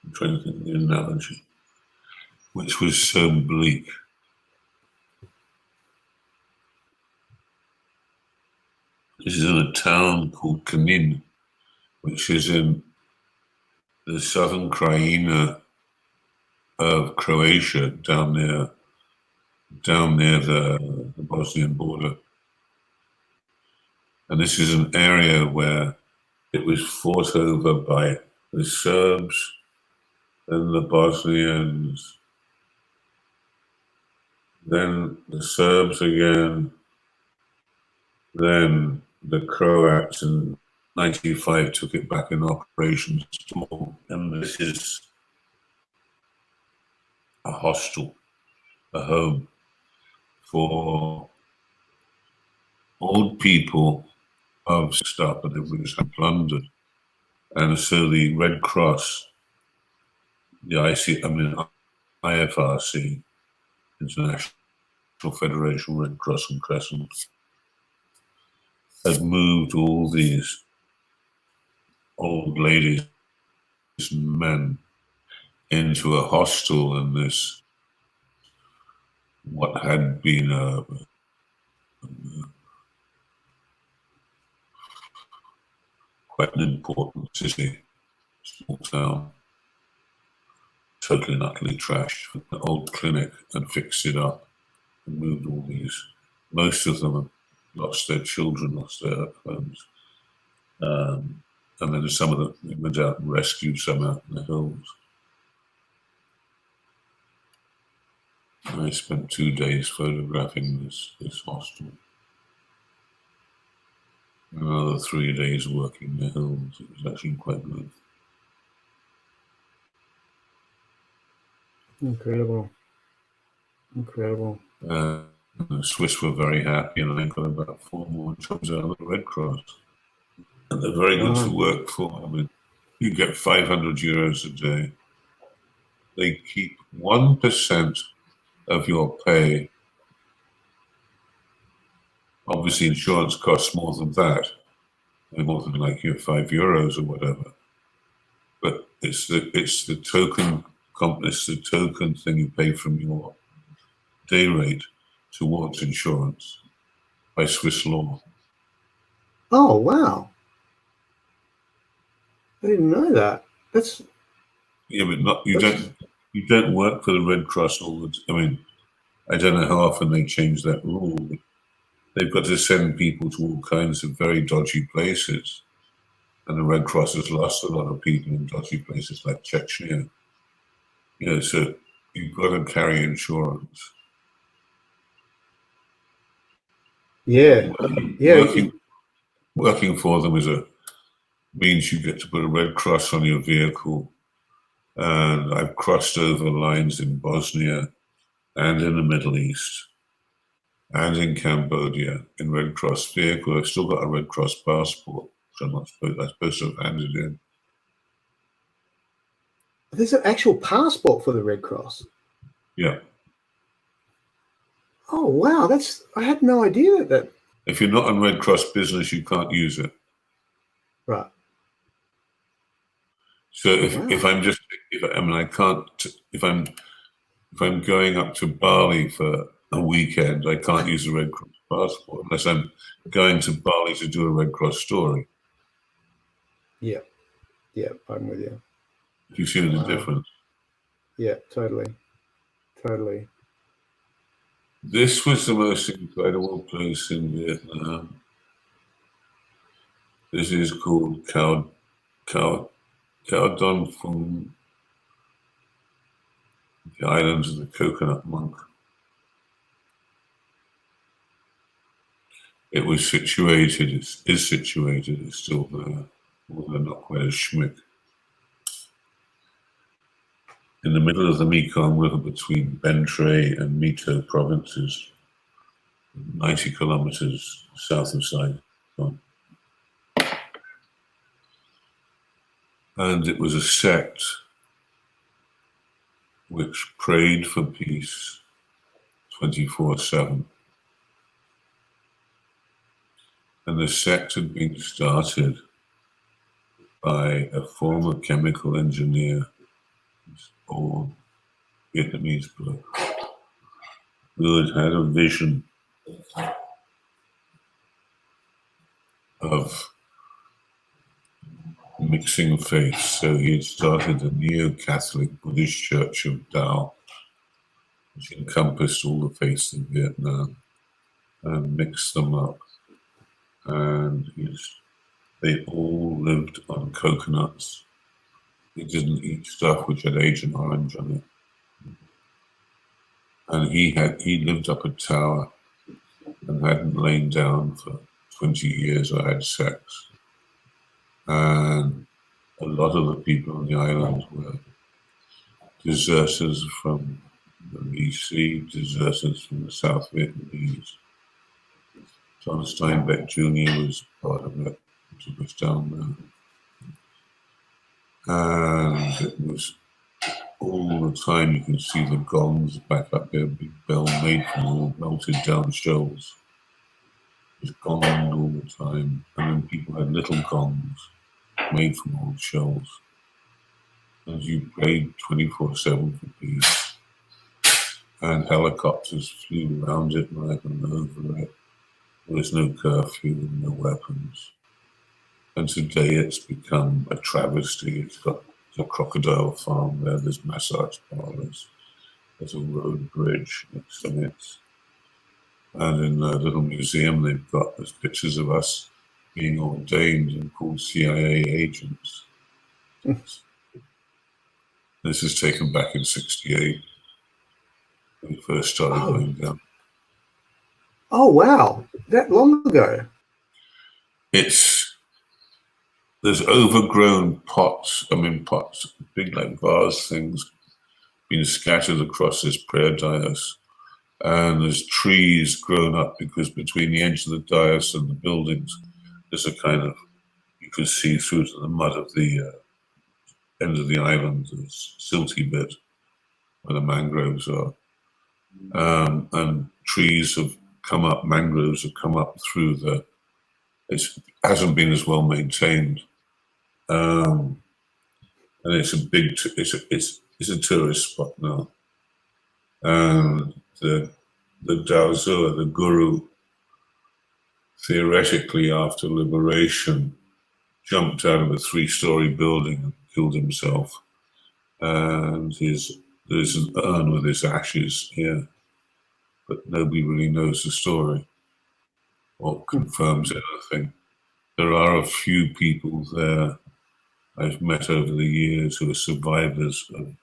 I'm trying to think of the analogy, which was so bleak. This is in a town called Khe Sanh, which is in the southern Krajina of Croatia, down near the Bosnian border. And this is an area where it was fought over by the Serbs and the Bosnians, then the Serbs again, then the Croats in 95 took it back in Operation Storm. And this is a hostel, a home for old people of stuff that it was plundered. And so the Red Cross, the IFRC, International Federation Red Cross and Crescent, had moved all these old ladies and men into a hostel in this, what had been quite an important city, small town, totally and utterly trashed, an old clinic, and fixed it up and moved all these. Most of them lost their children, lost their homes. And then some of them went out and rescued some out in the hills. And I spent 2 days photographing this hostel. Another 3 days working in the hills. It was actually quite good. Incredible. Incredible. The Swiss were very happy, and I got about 4 more jobs out of the Red Cross. And they're very good to work for. I mean, you get 500 euros a day. They keep 1% of your pay. Obviously, insurance costs more than that. More than like your €5 or whatever. But it's the token thing you pay from your day rate towards insurance by Swiss law. Oh wow! I didn't know that. That's but you don't work for the Red Cross all the time. I mean, I don't know how often they change that rule. But they've got to send people to all kinds of very dodgy places, and the Red Cross has lost a lot of people in dodgy places like Chechnya. So you've got to carry insurance. yeah. Working for them means you get to put a Red Cross on your vehicle. And I've crossed over lines in Bosnia and in the Middle East and in Cambodia in Red Cross vehicle. I've still got a Red Cross passport, which I'm supposed to have handed in. There's an actual passport for the Red Cross. Yeah. Oh wow, I had no idea that. If you're not in Red Cross business, you can't use it. Right. So if I'm going up to Bali for a weekend, I can't use a Red Cross passport unless I'm going to Bali to do a Red Cross story. Yeah, I'm with you. Have you seen the difference? Yeah, totally. This was the most incredible place in Vietnam. This is called Cao Don Phuong, the islands of the coconut monk. It was situated, is situated, it's still there, although not quite as schmick. In the middle of the Mekong River between Ben Tre and Mito provinces, 90 kilometers south of Saigon. And it was a sect which prayed for peace 24/7. And the sect had been started by a former chemical engineer or Vietnamese bloke, who had had a vision of mixing faiths. So he had started a neo-Catholic Buddhist church of Dao, which encompassed all the faiths in Vietnam, and mixed them up. And they all lived on coconuts. They didn't eat stuff which had Agent Orange on it. And he lived up a tower and hadn't lain down for 20 years or had sex. And a lot of the people on the island were deserters from the VC, deserters from the South Vietnamese. John Steinbeck Jr. was part of it, which was down there. And it was all the time, you can see the gongs back up there, big bell made from all melted down shells. It was gonged all the time. And then people had little gongs made from old shells. And you played 24/7 for peace. And helicopters flew around it rather than over it. There was no curfew, no weapons. And today it's become a travesty. It's got a crocodile farm there, there's massage parlors, there's a road bridge next to it. And in a little museum they've got there's pictures of us being ordained and called CIA agents. This is taken back in '68 when we first started going down. Oh wow, that long ago. There's overgrown pots, big like vase things, being scattered across this prayer dais. And there's trees grown up because between the edge of the dais and the buildings, there's a kind of, you can see through to the mud of the end of the island, there's silty bit where the mangroves are. And trees have come up, mangroves have come up through it hasn't been as well maintained. And it's a tourist spot now. And the Dao Zua, the guru, theoretically after liberation, jumped out of a 3-story building and killed himself. And there's an urn with his ashes here, but nobody really knows the story or confirms anything. There are a few people there I've met over the years who are survivors of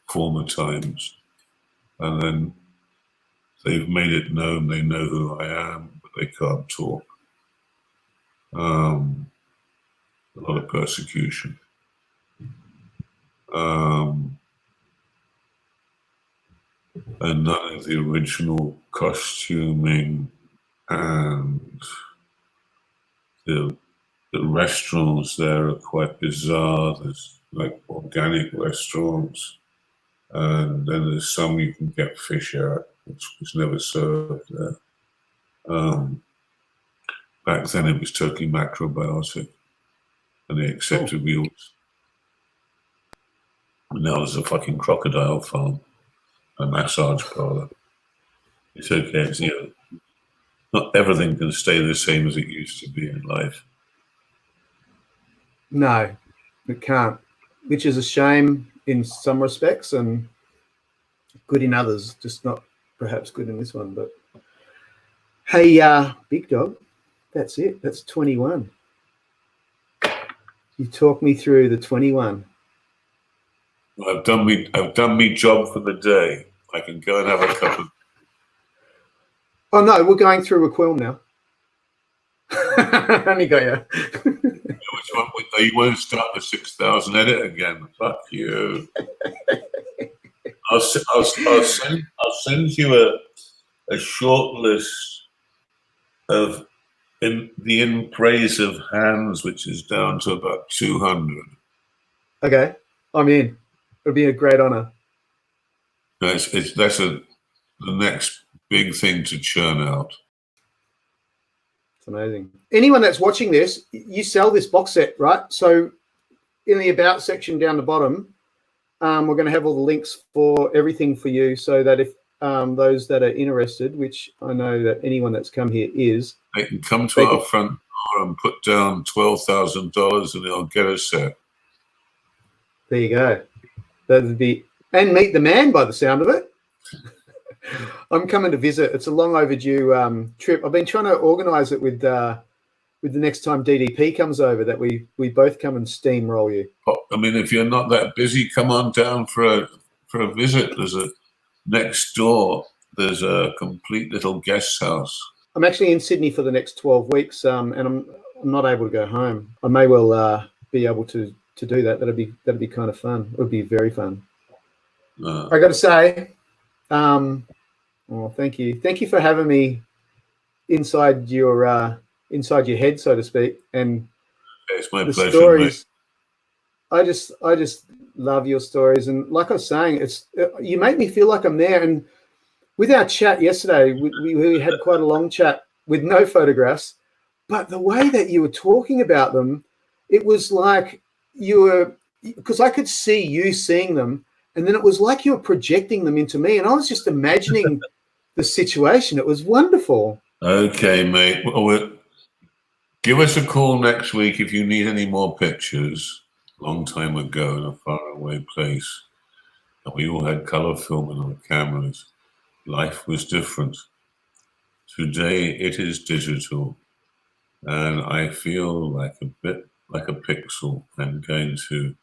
former times, and then they've made it known they know who I am, but they can't talk. A lot of persecution. And none of the original costuming and the restaurants there are quite bizarre. There's like organic restaurants, and then there's some you can get fish at, which was never served there. Back then it was totally macrobiotic, and they accepted wheels. And now there's a fucking crocodile farm, a massage parlor. It's okay, not everything can stay the same as it used to be in life. No, it can't, which is a shame in some respects and good in others, just not perhaps good in this one. But hey, big dog, that's it. That's 21. You talk me through the 21. Well, I've done me job for the day. I can go and have a cup of. Oh no, we're going through a quill now. Only got you. Which one? You want to start the 6,000 edit again? Fuck you. I'll send you a short list of in praise of hands, which is down to about 200. Okay, I'm in. It'll be a great honor. That's the next big thing to churn out. It's amazing. Anyone that's watching this, you sell this box set, right? So in the about section down the bottom, we're going to have all the links for everything for you, so that if those that are interested, which I know that anyone that's come here is, they can come to our front door and put down $12,000 and it'll get us there. There you go. That would be, and meet the man by the sound of it. I'm coming to visit. It's a long overdue trip. I've been trying to organise it with the next time DDP comes over, that we both come and steamroll you. I mean, if you're not that busy, come on down for a visit. Next door, there's a complete little guest house. I'm actually in Sydney for the next 12 weeks, and I'm not able to go home. I may well be able to do that. That'd be kind of fun. It would be very fun. I got to say, thank you for having me inside your head, so to speak. And it's my the pleasure, stories, mate. I just love your stories, and like I was saying, you make me feel like I'm there. And with our chat yesterday, we had quite a long chat with no photographs, but the way that you were talking about them, it was like you were, because I could see you seeing them, and then it was like you were projecting them into me, and I was just imagining the situation. It was wonderful. Okay, mate. Well, give us a call next week if you need any more pictures. Long time ago in a faraway place, and we all had color film in our cameras. Life was different. Today it is digital, and I feel like a bit like a pixel. I'm going to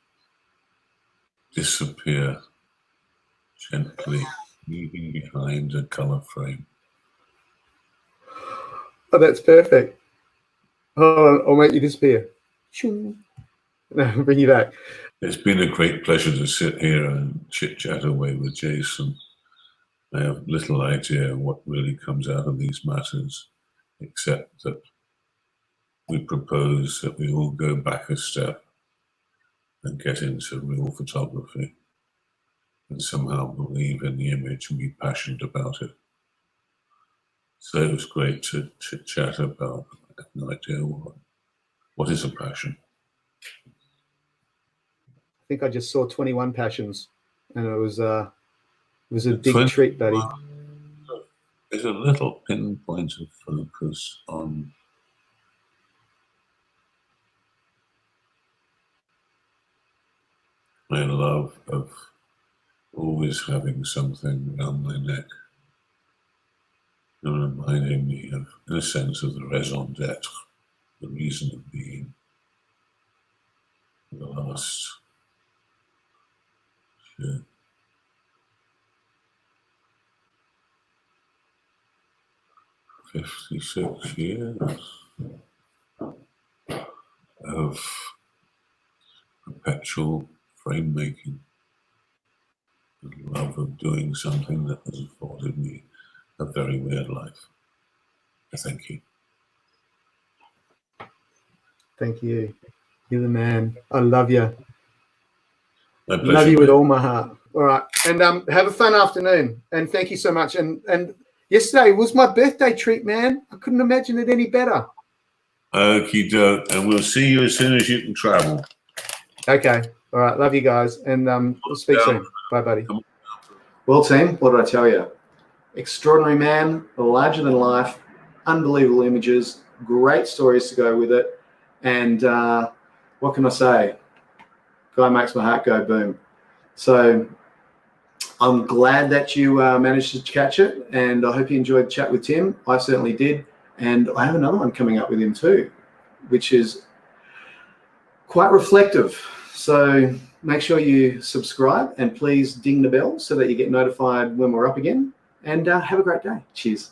disappear gently, leaving behind a color frame. Oh, that's perfect. Oh, I'll make you disappear. No, bring you back. It's been a great pleasure to sit here and chit-chat away with Jasin. I have little idea what really comes out of these matters, except that we propose that we all go back a step and get into real photography and somehow believe in the image and be passionate about it. So it was great to chit-chat about. I have no idea what is a passion. I think I just saw 21 passions, and it was a big treat, buddy. There's a little pinpoint of focus on my love of always having something around my neck and reminding me of, in a sense, of the raison d'etre, the reason of being, for the last 56 years of perpetual frame making, the love of doing something that has afforded me a very weird life. Thank you. Thank you. You're the man. I love you. My pleasure, love you with all my heart. All right. And have a fun afternoon. And thank you so much. And yesterday was my birthday treat, man. I couldn't imagine it any better. Okie doke. And we'll see you as soon as you can travel. Okay. All right. Love you guys. And we'll speak soon. Bye, buddy. Well, team, what did I tell you? Extraordinary man, larger than life, unbelievable images, great stories to go with it. And what can I say? Guy makes my heart go boom. So I'm glad that you managed to catch it, and I hope you enjoyed the chat with Tim. I certainly did. And I have another one coming up with him too, which is quite reflective. So make sure you subscribe and please ding the bell so that you get notified when we're up again. And have a great day. Cheers.